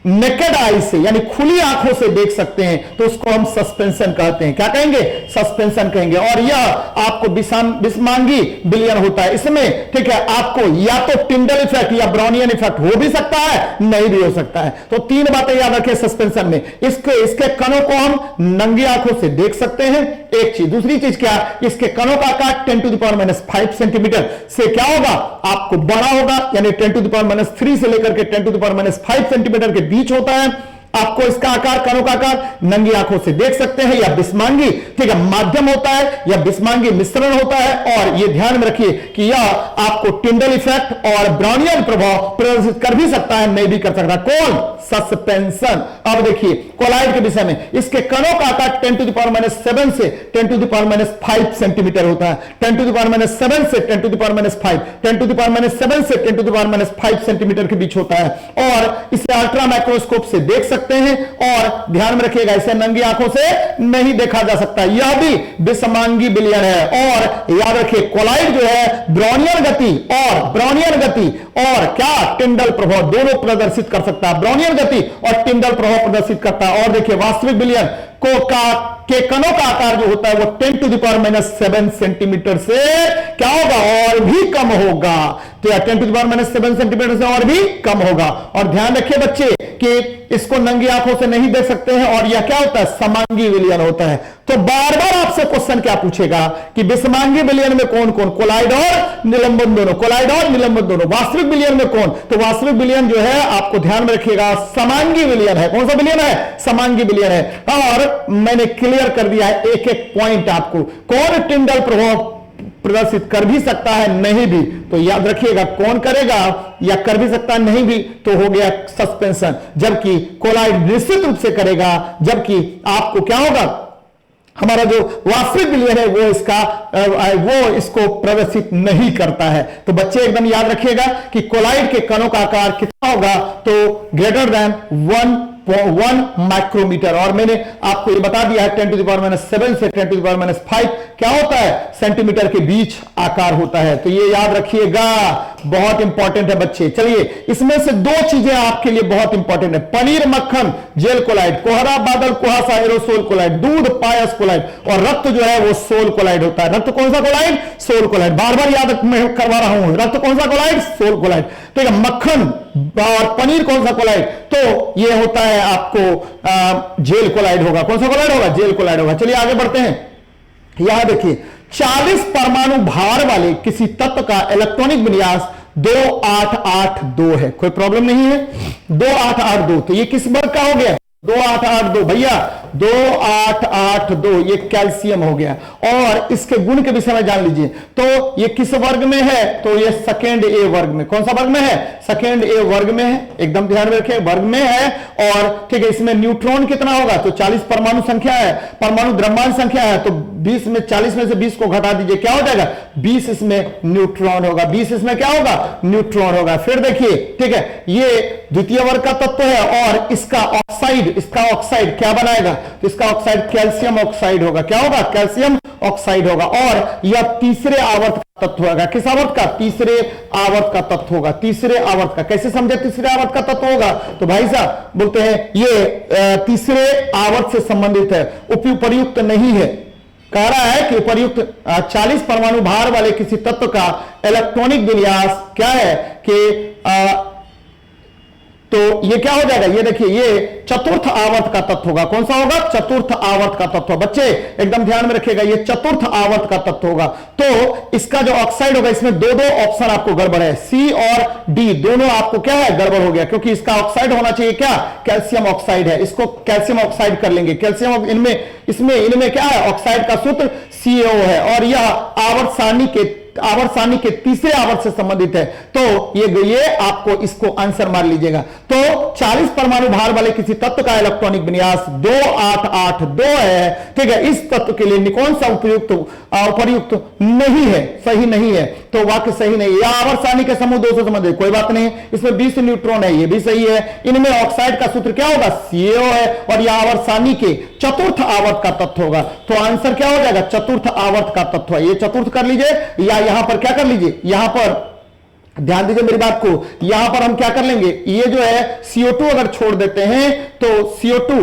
नेकेड आई से यानी खुली आंखों से देख सकते हैं तो उसको हम सस्पेंशन कहते हैं। क्या कहेंगे, सस्पेंशन कहेंगे। और यह आपको विषमांगी विलयन होता है। इसमें ठीक है आपको या तो टिंडल इफेक्ट या ब्राउनियन इफेक्ट हो भी सकता है, नहीं भी हो सकता है। तो 3 बातें याद रखें सस्पेंशन में। इसके कणों को हम नंगी आंखों से देख सकते हैं, एक चीज। दूसरी चीज क्या, इसके कणों का आकार 10⁻⁵ सेंटीमीटर से क्या होगा, आपको बड़ा होगा, यानी 10⁻³ से लेकर के 10⁻⁵ सेंटीमीटर के बीच होता है। आपको इसका आकार, कणों का आकार नंगी आंखों से देख सकते हैं। या विषमांगी ठीक है माध्यम होता है या विषमांगी मिश्रण होता है। और यह ध्यान में रखिए कि यह आपको टिंडल इफेक्ट और ब्राउनियन प्रभाव प्रदर्शित कर भी सकता है, नहीं भी कर सकता। कौन, सस्पेंशन। अब देखिए कोलाइड के विषय में, इसके कणों का आकार 10⁻⁷ से 10⁻⁵ सेंटीमीटर होता है। 10⁻⁷ से 10⁻⁵, 10⁻⁷ से 10⁻⁵ सेंटीमीटर के बीच होता है। और इसे अल्ट्रा माइक्रोस्कोप से देख सकते हैं। और ध्यान में रखिएगा इसे नंगी आंखों से नहीं देखा जा सकता। यह भी विषमांगी विलयन है। और याद रखिए कोलाइड जो है ब्राउनियन गति और क्या, टिंडल प्रभाव दोनों प्रदर्शित कर सकता है। ब्राउनियन गति और टिंडल प्रभाव प्रदर्शित करता है। और देखिए वास्तविक विलयन के कणों का आकार जो होता है वो 10⁻⁷ सेंटीमीटर से क्या होगा, और भी कम होगा। तो 10⁻⁷ सेंटीमीटर से और भी कम होगा। और ध्यान रखिए बच्चे कि इसको नंगी आंखों से नहीं देख सकते हैं। और यह क्या होता है, समांगी विलयन होता है। तो बार बार आपसे क्वेश्चन क्या पूछेगा कि विषमांगी विलयन में कौन कौन, कोलाइड और निलंबन दोनों, कोलाइड और निलंबन दोनों। वास्तविक विलयन में कौन, तो वास्तविक विलयन जो है आपको ध्यान में रखिएगा समांगी विलयन है। कौन सा विलयन है, समांगी विलयन है। और मैंने क्लियर कर दिया है एक एक पॉइंट आपको, कौन टिंडल प्रभाव प्रदर्शित कर भी सकता है, नहीं भी। तो याद रखिएगा कौन करेगा, या कर भी सकता है, नहीं भी, तो हो गया सस्पेंशन। जबकि कोलाइड निश्चित रूप से करेगा, जबकि आपको क्या होगा, हमारा जो वास्तविक विलयन है वो इसको प्रदर्शित नहीं करता है। तो बच्चे एकदम याद रखिएगा कि कोलाइड के कणों का आकार कितना होगा, तो ग्रेटर देन 1 1 माइक्रोमीटर। और मैंने आपको ये बता दिया है 10⁻⁷ से 10⁻⁵ क्या होता है, सेंटीमीटर के बीच आकार होता है। तो ये याद रखिएगा, बहुत इंपॉर्टेंट है बच्चे। चलिए, इसमें से दो चीजें आपके लिए बहुत इंपॉर्टेंट है, पनीर मक्खन जेल कोलाइड, कोहरा बादल कुहासा एरोसोल कोलाइड, दूध पायस कोलाइड, और रक्त जो है वो सोल कोलाइड होता है। रक्त कौन सा कोलाइड, सोल कोलाइड। बार बार याद मैं करवा रहा हूं, रक्त कौन सा कोलाइड, सोल कोलाइड। तो ये मक्खन और पनीर कौन सा कोलाइड, तो ये होता है आपको जेल कोलाइड होगा। कौन सा कोलाइड होगा, जेल कोलाइड होगा। चलिए आगे बढ़ते हैं। यहां देखिए, 40 परमाणु भार वाले किसी तत्व का इलेक्ट्रॉनिक विन्यास 2882 है। कोई प्रॉब्लम नहीं है, 2882। तो ये किस वर्ग का हो गया, 2882 भैया, 2882 ये कैल्शियम हो गया। और इसके गुण के विषय में जान लीजिए, तो ये किस वर्ग में है, तो ये सेकेंड ए वर्ग में। कौन सा वर्ग में है, सेकेंड ए वर्ग में है, एकदम ध्यान में रखें, वर्ग में है। और ठीक है, इसमें न्यूट्रॉन कितना होगा, तो 40 परमाणु संख्या है, परमाणु द्रव्यमान संख्या है, तो 20 में 40 में से 20 को घटा दीजिए, क्या हो जाएगा, 20 इसमें न्यूट्रॉन होगा, 20 इसमें क्या होगा, न्यूट्रॉन होगा। फिर देखिए, ठीक है, ये द्वितीय वर्ग का तत्व है, और इसका ऑक्साइड क्या बनाएगा, तो इसका ऑक्साइड कैल्शियम ऑक्साइड होगा। क्या होगा, कैल्शियम ऑक्साइड होगा। और यह तीसरे आवर्त का तत्व होगा। किस आवर्त का, तीसरे आवर्त का तत्व होगा, तीसरे आवर्त का। कैसे समझे तीसरे आवर्त का तत्व होगा, तो भाई साहब बोलते हैं ये तीसरे आवर्त से संबंधित है, उपयुक्त नहीं है। कह रहा है कि उपर्युक्त 40 परमाणु भार वाले किसी तत्व का इलेक्ट्रॉनिक विन्यास क्या है कि तो ये क्या हो जाएगा, ये देखिए, ये चतुर्थ आवर्त का तत्व होगा। कौन सा होगा, चतुर्थ आवर्त का तत्व। बच्चे एकदम ध्यान में रखिएगा, ये चतुर्थ आवर्त का तत्व होगा। तो इसका जो ऑक्साइड होगा, इसमें दो ऑप्शन आपको गड़बड़ है, सी और डी दोनों आपको क्या है, गड़बड़ हो गया, क्योंकि इसका ऑक्साइड होना चाहिए क्या, कैल्शियम ऑक्साइड है। इसको कैल्शियम ऑक्साइड कर लेंगे। कैल्शियम इनमें क्या है, ऑक्साइड का सूत्र CO है, और यह आवर्त सारणी के तीसरे आवर्त से संबंधित है। तो ये आपको इसको आंसर मार लीजिएगा। तो 40 परमाणु भार वाले किसी तत्व का इलेक्ट्रॉनिक विन्यास 2882 है। ठीक है, इस तत्व के लिए कौन सा उपर्युक्त नहीं है, सही नहीं है, तो वाक्य सही नहीं है। आवर्त सारणी के समूह 2 से संबंधित, कोई बात नहीं, इसमें 20 न्यूट्रॉन है, ये भी सही है। इनमें ऑक्साइड का सूत्र क्या होगा, CO है, और यह आवर्त सारणी के चतुर्थ आवर्त का तत्व होगा। तो आंसर क्या हो जाएगा, चतुर्थ आवर्त का तत्व है। ये चतुर्थ कर लीजिए, या यहां पर क्या कर लीजिए, यहां पर ध्यान दीजिए मेरी बात को, यहां पर हम क्या कर लेंगे, ये जो है CO2 अगर छोड़ देते हैं तो CO2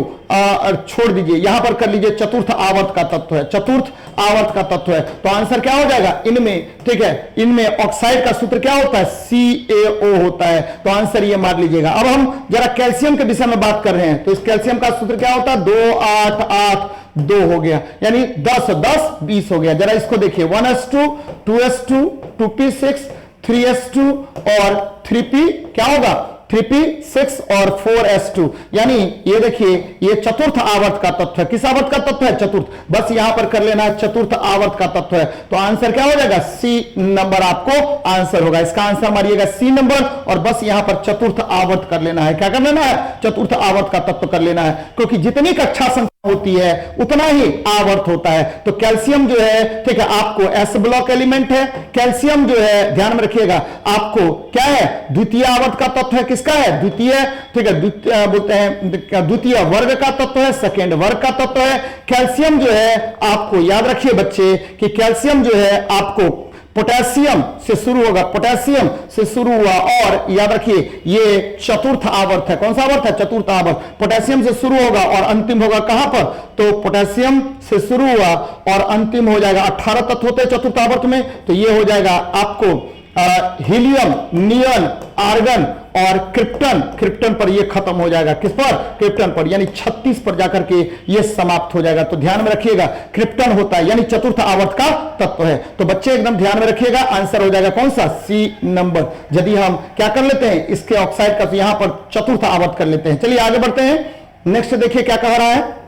छोड़ दीजिए, यहां पर कर लीजिए चतुर्थ आवर्त का तत्व है, चतुर्थ आवर्त का तत्व है। तो आंसर क्या हो जाएगा इनमें, ठीक है, इनमें ऑक्साइड का सूत्र क्या होता है, CaO होता है। तो आंसर ये मार लीजिएगा। अब हम जरा कैल्शियम के विषय में बात कर रहे हैं, तो इस कैल्शियम का सूत्र क्या होता है, 2882 हो गया, यानी 10 10 20 हो गया। जरा इसको देखिए, 1s2 2s2 2p6 3s2 और 3p क्या होगा, 3p6 और 4s2, यानी ये देखिए, ये चतुर्थ आवर्त का तत्व है। किस आवर्त का तत्व है, चतुर्थ। बस यहां पर कर लेना है, चतुर्थ आवर्त का तत्व है। तो आंसर क्या हो जाएगा, C नंबर आपको आंसर होगा। इसका आंसर मारिएगा C नंबर, और बस यहां पर चतुर्थ आवर्त कर लेना है। क्या कर लेना है, चतुर्थ आवर्त का तत्व कर लेना है, क्योंकि जितनी कक्षा संख्या होती है उतना ही आवर्त होता है। तो कैल्शियम जो है, ठीक है, आपको S ब्लॉक एलिमेंट है। कैल्शियम जो है, ध्यान में रखिएगा, आपको क्या है, द्वितीय आवर्त का तत्व है। किसका है, द्वितीय, ठीक है, द्वितीय बोलते हैं, द्वितीय वर्ग का तत्व है, सेकेंड वर्ग का तत्व है। कैल्शियम जो है, आपको याद रखिए बच्चे कि कैल्शियम जो है आपको पोटेशियम से शुरू होगा, पोटेशियम से शुरू हुआ, और याद रखिए ये चतुर्थ आवर्त है। कौन सा आवर्त है, चतुर्थ आवर्त। पोटेशियम से शुरू होगा और अंतिम होगा कहां पर, तो पोटेशियम से शुरू हुआ और अंतिम हो जाएगा, 18 तत्व होते हैं चतुर्थ आवर्त में, तो ये हो जाएगा आपको हीलियम, नियन, आर्गन और क्रिप्टन पर ये खत्म हो जाएगा। किस पर, क्रिप्टन पर, यानी 36 पर जाकर के ये समाप्त हो जाएगा। तो ध्यान में रखिएगा, क्रिप्टन होता है, यानी चतुर्थ आवर्त का तत्व है। तो बच्चे एकदम ध्यान में रखिएगा, आंसर हो जाएगा कौन सा, C नंबर। यदि हम क्या कर लेते हैं, इसके ऑक्साइड का, तो यहां पर चतुर्थ आवर्त कर लेते हैं। चलिए आगे बढ़ते हैं, नेक्स्ट देखिए क्या कह रहा है।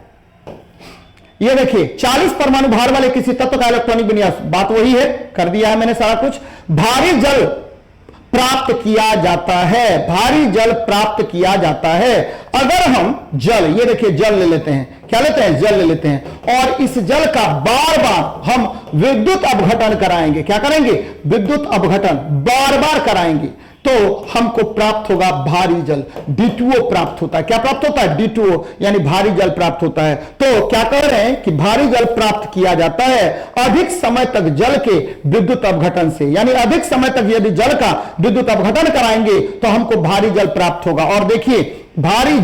ये देखिए, 40 परमाणु भार वाले किसी तत्व का इलेक्ट्रॉनिक विन्यास, बात वही है, कर दिया है मैंने सारा कुछ। भारी जल प्राप्त किया जाता है, भारी जल प्राप्त किया जाता है अगर हम जल, ये देखिए जल ले लेते हैं, क्या लेते हैं, जल ले लेते हैं, और इस जल का बार बार हम विद्युत अपघटन कराएंगे। क्या करेंगे, विद्युत अपघटन बार बार कराएंगे। तो हमको प्राप्त होगा भारी जल, D2O प्राप्त होता है। क्या प्राप्त होता है? D2O, यानी भारी जल प्राप्त होता है। तो क्या कह रहे हैं कि भारी जल प्राप्त किया जाता है अधिक समय तक जल के विद्युत अपघटन से, यानी अधिक समय तक यदि जल का विद्युत अपघटन कराएंगे तो हमको भारी जल प्राप्त होगा। और देखिए भारी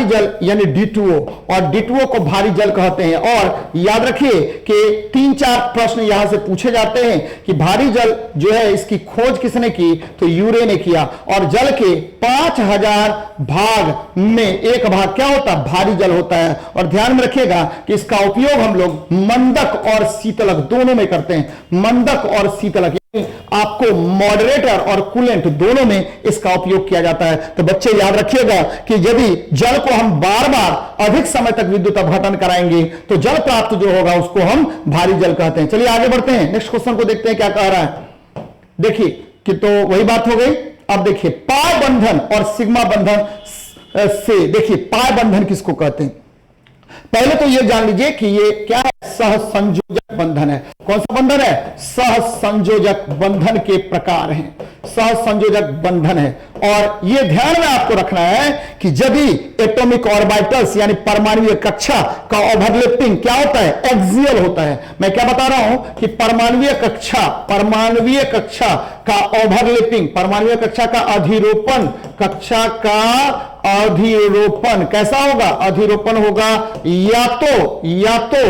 जल यानी D2O, और D2O को भारी जल कहते हैं। और याद रखिए कि 3-4 प्रश्न यहां से पूछे जाते हैं कि भारी जल जो है इसकी खोज किसने की? तो यूरे ने किया। और जल के 5000 भाग में एक भाग क्या होता है? भारी जल होता है। और ध्यान में रखिएगा कि इसका उपयोग हम लोग मंदक और शीतलक दोनों में करते हैं। मंदक और शीतलक आपको मॉडरेटर और कूलेंट दोनों में इसका उपयोग किया जाता है। तो बच्चे याद रखिएगा कि यदि जल को हम बार बार अधिक समय तक विद्युत अपघटन कराएंगे तो जल प्राप्त जो होगा उसको हम भारी जल कहते हैं। चलिए आगे बढ़ते हैं, नेक्स्ट क्वेश्चन को देखते हैं क्या कह रहा है। देखिए कि तो वही बात हो गई। अब देखिए पाय बंधन और सिग्मा बंधन से, देखिए पाय बंधन किसको कहते हैं? पहले तो यह जान लीजिए कि ये क्या है? सहसंयोजक बंधन है। कौन सा बंधन है? सहसंयोजक बंधन के प्रकार हैं, सहसंयोजक बंधन है। और यह ध्यान में आपको रखना है कि यदि एटॉमिक ऑर्बिटल्स यानी परमाणुीय कक्षा का ओवरलैपिंग क्या होता है? एक्सियल होता है। मैं क्या बता रहा हूं कि परमाणुीय कक्षा का ओवरलैपिंग, परमाणुीय कक्षा का अधिरोपण, कक्षा का अधिरोपण कैसा होगा? अधिरोपण होगा या तो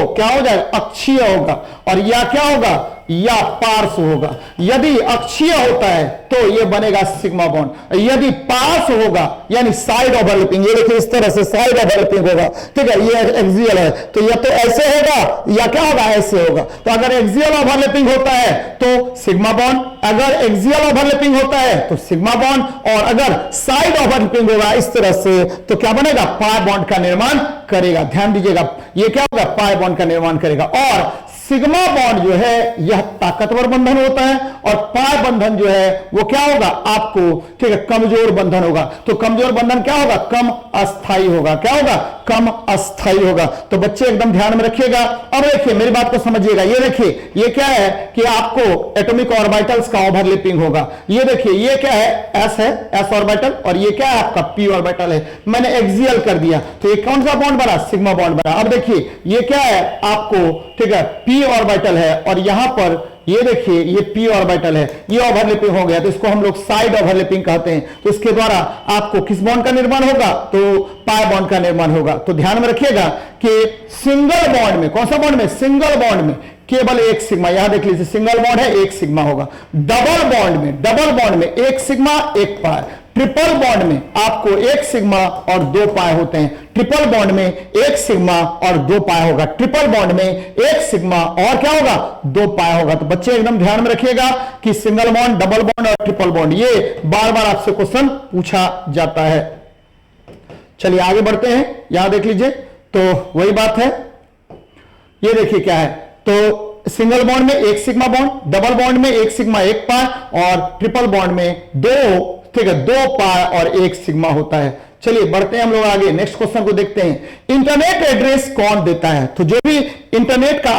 क्या हो जाए? अक्षीय होगा, और या क्या होगा? या पार्श्व होगा। यदि अक्षीय होता है तो यह बनेगा सिग्मा बॉन्ड, यदि पार्श्व होगा यानी साइड ओवरलैपिंग, ये देखिए इस तरह से साइड ओवरलैपिंग होगा, ठीक है, ये एक्सियल है तो या तो ऐसे होगा या क्या होगा? ऐसे होगा। तो अगर एक्सियल ओवरलैपिंग होता है तो सिग्मा बॉन्ड, अगर एक्सियल ओवरलैपिंग होता है तो सिग्मा बॉन्ड, और अगर साइड ओवरलैपिंग होगा इस तरह से तो क्या बनेगा? पाई बॉन्ड का निर्माण करेगा। ध्यान दीजिएगा, ये क्या होगा? पाई बॉन्ड का निर्माण करेगा। और सिग्मा बॉन्ड जो है यह ताकतवर बंधन होता है, और पाई बंधन जो है वो क्या होगा? आपको ठीक है कमजोर बंधन होगा। तो कमजोर बंधन क्या होगा? कम अस्थाई होगा। क्या होगा? कम अस्थाई होगा। तो बच्चे एकदम ध्यान में रखिएगा। अब देखिए मेरी बात को समझिएगा, ये देखिए ये क्या है कि आपको एटॉमिक ऑर्बिटल्स का ओवरलैपिंग होगा। ये देखिए ये क्या है? एस है, एस ऑर्बिटल, और ये क्या है? आपका पी ऑर्बिटल है। मैंने एक्सियल कर दिया तो ये कौन सा बॉन्ड बना? सिग्मा बॉन्ड बना। अब देखिए ये क्या है? आपको ठीक है पी ऑर्बिटल है, और यहां पर ये देखिए ये पी ऑर्बिटल है, ये ओवरलैपिंग हो गया तो इसको हम लोग साइड ओवरलैपिंग कहते हैं। तो इसके द्वारा आपको किस बॉन्ड का निर्माण होगा? तो पाई बॉन्ड का निर्माण होगा। तो ध्यान में रखिएगा कि सिंगल बॉन्ड में, कौन सा बॉन्ड में? सिंगल बॉन्ड में केवल एक सिग्मा, यहां देख लीजिए सिंगल बॉन्ड है एक सिग्मा होगा। डबल बॉन्ड में एक सिग्मा एक पाई। ट्रिपल बॉन्ड में आपको एक सिग्मा और 2 पाई होते हैं। ट्रिपल बॉन्ड में एक सिग्मा और 2 पाई होगा। ट्रिपल बॉन्ड में एक सिग्मा और क्या होगा? 2 पाई होगा। तो बच्चे एकदम ध्यान में रखिएगा कि सिंगल बॉन्ड, डबल बॉन्ड और ट्रिपल बॉन्ड ये बार बार आपसे क्वेश्चन पूछा जाता है। चलिए आगे बढ़ते हैं, यहां देख लीजिए तो वही बात है। ये देखिए क्या है, तो सिंगल बॉन्ड में एक सिग्मा बॉन्ड, डबल बॉन्ड में एक सिग्मा एक पाई, और ट्रिपल बॉन्ड में 2 ठीक है 2 पाई और 1 सिग्मा होता है। चलिए बढ़ते हैं हम लोग आगे, नेक्स्ट क्वेश्चन को देखते हैं। इंटरनेट एड्रेस कौन देता है? तो जो भी इंटरनेट का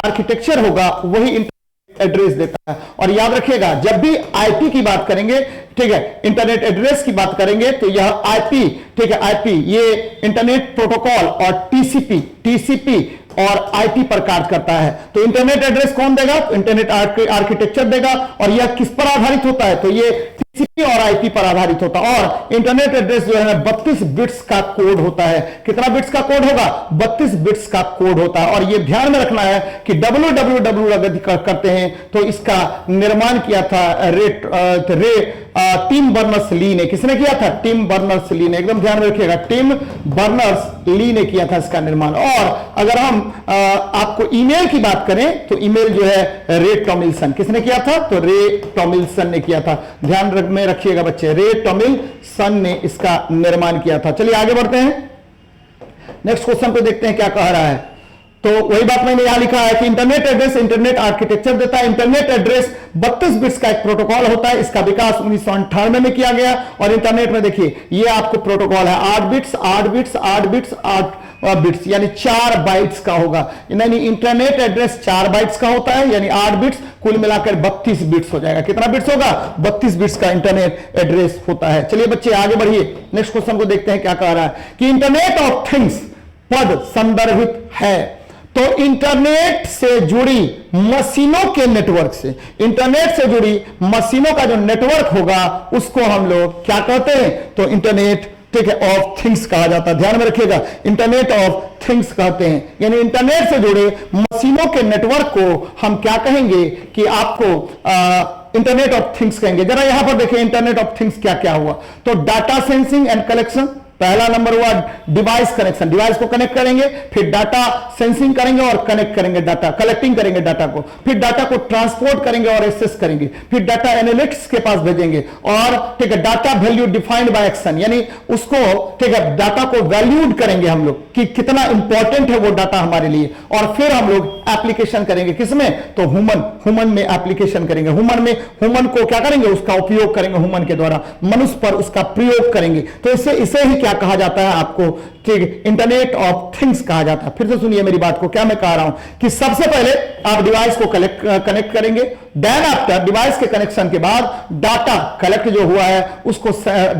आर्किटेक्चर होगा वही इंटरनेट एड्रेस देता है। और याद रखिएगा जब भी आईपी की बात करेंगे, ठीक है, इंटरनेट एड्रेस की बात करेंगे तो यह आईपी, ठीक है, आईपी ये इंटरनेट प्रोटोकॉल और टीसीपी और आईपी पर कार्य करता है। तो इंटरनेट एड्रेस कौन देगा? इंटरनेट आर्किटेक्चर देगा। और यह किस पर आधारित होता है? तो ये टीसीपी और आईपी पर आधारित होता है। और इंटरनेट एड्रेस जो है 32 बिट्स का कोड होता है। कितना बिट्स का कोड होगा? 32 बिट्स का कोड होता है। और यह ध्यान में रखना है कि www अगर करते हैं तो इसका निर्माण किया था टिम बर्नर्स-ली ने। किसने किया था? टिम बर्नर्स-ली ने। एकदम ध्यान में रखिएगा, टिम बर्नर्स-ली ने किया था इसका निर्माण। और अगर हम आपको ईमेल की बात करें तो ईमेल जो है रे टॉमिल्सन। किसने किया था? तो रे टॉमिल्सन ने किया था। ध्यान में रखिएगा बच्चे, रे टॉमिल्सन ने इसका निर्माण किया था। चलिए आगे बढ़ते हैं, नेक्स्ट क्वेश्चन पे देखते हैं क्या कह रहा है। तो वही बात मैंने यहां लिखा है कि इंटरनेट एड्रेस इंटरनेट आर्किटेक्चर देता है। इंटरनेट एड्रेस 32 बिट्स का एक प्रोटोकॉल होता है, इसका विकास 1998 में किया गया। और इंटरनेट में देखिए ये आपको प्रोटोकॉल है 8 बिट्स 8 बिट्स 8 बिट्स 8 बिट्स यानी 4 बाइट्स का होगा। यानी इंटरनेट एड्रेस 4 बाइट्स का होता है, यानी 8 बिट्स, कुल मिलाकर 32 बिट्स हो जाएगा। कितना बिट्स होगा? 32 बिट्स का इंटरनेट एड्रेस होता है। चलिए बच्चे आगे बढ़िए, नेक्स्ट क्वेश्चन को देखते हैं क्या कह रहा है कि इंटरनेट ऑफ थिंग्स पद संदर्भित है। तो इंटरनेट से जुड़ी मशीनों के नेटवर्क से, इंटरनेट से जुड़ी मशीनों का जो नेटवर्क होगा उसको हम लोग क्या कहते हैं? तो इंटरनेट, ठीक है, ऑफ थिंग्स कहा जाता है। ध्यान में रखिएगा, इंटरनेट ऑफ थिंग्स कहते हैं, यानी इंटरनेट से जुड़े मशीनों के नेटवर्क को हम क्या कहेंगे कि आपको इंटरनेट ऑफ थिंग्स कहेंगे। जरा यहां पर देखिए इंटरनेट ऑफ थिंग्स क्या क्या हुआ। तो डाटा सेंसिंग एंड कलेक्शन, पहला नंबर हुआ डिवाइस कनेक्शन, डिवाइस को कनेक्ट करेंगे, फिर डाटा सेंसिंग करेंगे और कनेक्ट करेंगे, डाटा कलेक्टिंग करेंगे डाटा को, फिर डाटा को ट्रांसपोर्ट करेंगे और एक्सेस करेंगे, फिर डाटा एनालिटिक्स के पास भेजेंगे और ठीक है data value defined by action, यानी उसको ठीक है डाटा को वैल्यूड करेंगे हम लोग कि कितना इंपॉर्टेंट है वो डाटा हमारे लिए, और फिर हम लोग एप्लीकेशन करेंगे किसमें? तो ह्यूमन में एप्लीकेशन करेंगे। ह्यूमन को क्या करेंगे? उसका उपयोग करेंगे, ह्यूमन के द्वारा मनुष्य पर उसका प्रयोग करेंगे। तो इसे ही क्या कहा जाता है आपको? ठीक, इंटरनेट ऑफ थिंग्स कहा जाता है। फिर से सुनिए मेरी बात को, क्या मैं कह रहा हूं कि सबसे पहले आप डिवाइस को कनेक्ट करेंगे, देन आफ्टर डिवाइस के कनेक्शन के बाद डाटा कलेक्ट जो हुआ है उसको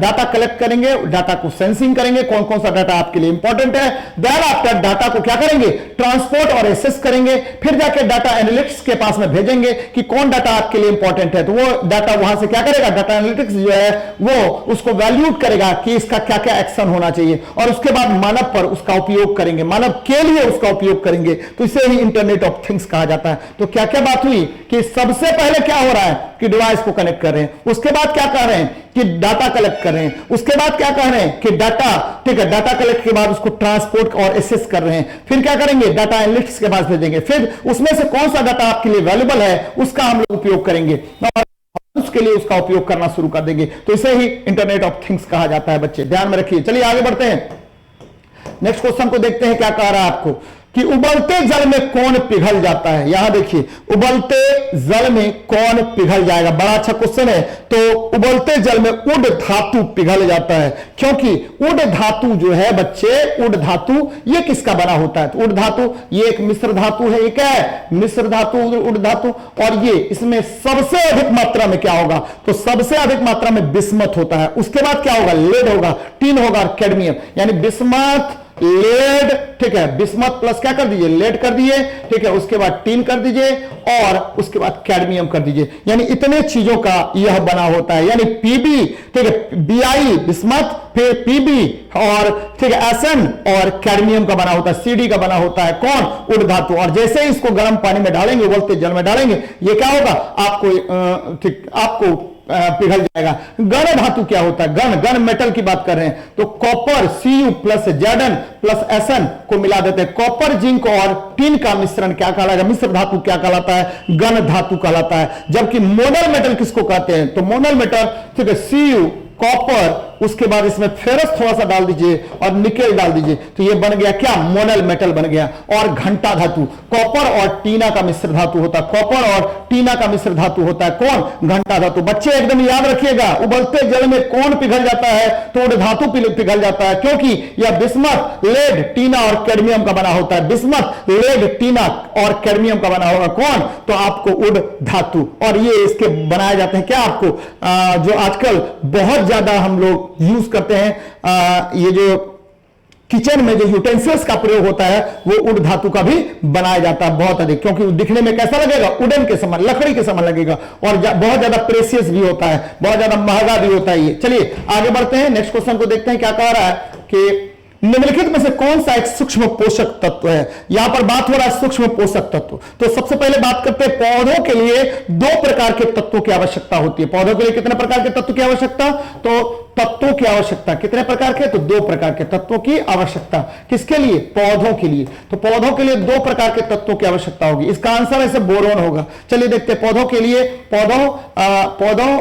डाटा कलेक्ट करेंगे, डाटा को सेंसिंग करेंगे, कौन कौन सा डाटा आपके लिए इंपॉर्टेंट है। देन आफ्टर डाटा को क्या करेंगे? ट्रांसपोर्ट और एक्सेस करेंगे, फिर जाके डाटा एनालिटिक्स के पास में भेजेंगे कि कौन डाटा आपके लिए इंपॉर्टेंट है। तो वो डाटा वहां से क्या करेगा? डाटा एनालिटिक्स जो है वो उसको वैल्यूड करेगा कि इसका क्या क्या एक्शन होना चाहिए, और उसके बाद मानव पर उसका उपयोग करेंगे, मानव के लिए उसका उपयोग करेंगे। तो इसे ही इंटरनेट ऑफ थिंग्स कहा जाता है। तो क्या क्या बात हुई कि सबसे पहले क्या हो रहा है कि डिवाइस को कनेक्ट कर रहे हैं, उसके बाद क्या कह रहे हैं कि डाटा कलेक्ट कर रहे हैं, उसके बाद क्या कह रहे हैं कि डाटा, ठीक है, डाटा कलेक्ट के बाद उसको ट्रांसपोर्ट और एक्सेस कर रहे हैं, फिर क्या करेंगे? डाटा एनालिटिक्स के पास भेजेंगे, फिर उसमें से कौन सा डाटा आपके लिए वैल्यूएबल है उसका हम लोग उपयोग करेंगे और उसके लिए उसका उपयोग करना शुरू कर देंगे। तो इसे ही इंटरनेट ऑफ थिंग्स कहा जाता है। बच्चे ध्यान में रखिए। चलिए आगे बढ़ते हैं, नेक्स्ट क्वेश्चन को देखते हैं क्या कह रहा है आपको कि उबलते जल में कौन पिघल जाता है। यहां देखिए उबलते जल में कौन पिघल जाएगा, बड़ा अच्छा क्वेश्चन है। तो उबलते जल में उड धातु पिघल जाता है, क्योंकि उड धातु जो है बच्चे, उड धातु ये किसका बना होता है? तो उड धातु ये एक मिश्र धातु है, ये क्या है? मिश्र धातु, उड धातु। और ये इसमें सबसे अधिक मात्रा में क्या होगा? तो सबसे अधिक मात्रा में बिस्मथ होता है। उसके बाद क्या होगा? लेड होगा, टिन होगा, कैडमियम, यानी बिस्मथ, लेड, ठीक है, बिस्मथ प्लस क्या कर दीजिए? लेड कर दिए, ठीक है, उसके बाद टिन कर दीजिए और उसके बाद कैडमियम कर दीजिए, यानी इतने चीजों का यह बना होता है। यानी पीबी, ठीक है, बीआई बिस्मथ, फिर पीबी और ठीक है एसएन और कैडमियम का बना होता है, सीडी का बना होता है कौन? उड धातु। और जैसे ही इसको गर्म पानी में डालेंगे, उबलते जल में डालेंगे, ये क्या होगा? आपको ठीक आपको पिघल जाएगा। गण धातु क्या होता है? गण मेटल की बात कर रहे हैं, तो copper Cu plus Zn plus Sn को मिला देते हैं। कॉपर, जिंक और टिन का मिश्रण क्या कहलाएगा? मिश्र धातु क्या कहलाता है? गण धातु कहलाता है। जबकि मोनल मेटल किसको कहते हैं? तो मोनल मेटल, ठीक है, Cu, कॉपर, उसके बाद इसमें फेरस थोड़ा सा डाल दीजिए और निकेल डाल दीजिए, तो ये बन गया क्या? मोनल मेटल बन गया। और घंटा धातु, कॉपर और टीना का मिश्र धातु होता है, कॉपर और टीना का मिश्र धातु होता है कौन? घंटा धातु। बच्चे एकदम याद रखिएगा, उबलते जल में कौन पिघल जाता है? तो उड धातु पिघल जाता है, क्योंकि यह बिस्मथ, लेड, टीना और कैडमियम का बना होता है। बिस्मथ, लेड, टीना और कैडमियम का बना होगा कौन? तो आपको उड धातु। और ये इसके बनाए जाते हैं क्या? आपको जो आजकल बहुत ज्यादा हम लोग यूज करते हैं, ये जो किचन में जो यूटेंसिल्स का प्रयोग होता है वो उड धातु का भी बनाया जाता है बहुत अधिक, क्योंकि दिखने में कैसा लगेगा? वुडन के समान, लकड़ी के समान लगेगा, और बहुत ज्यादा प्रेशियस भी होता है, बहुत ज्यादा महंगा भी होता है ये। चलिए आगे बढ़ते हैं, नेक्स्ट क्वेश्चन को देखते हैं क्या कह रहा है कि निम्नलिखित में से कौन सा एक सूक्ष्म पोषक तत्व है। यहां पर बात हो रहा है सूक्ष्म पोषक तत्व। तो सबसे पहले बात करते हैं पौधों के लिए 2 प्रकार के तत्वों की आवश्यकता होती है। पौधों के लिए कितने प्रकार के तत्व की आवश्यकता? तो तत्वों की आवश्यकता कितने प्रकार के? तो 2 प्रकार के तत्वों की आवश्यकता। किसके लिए? पौधों के लिए। तो पौधों के लिए 2 प्रकार के तत्वों की आवश्यकता होगी। इसका आंसर ऐसे बोरोन होगा। चलिए देखते हैं पौधों के लिए, पौधों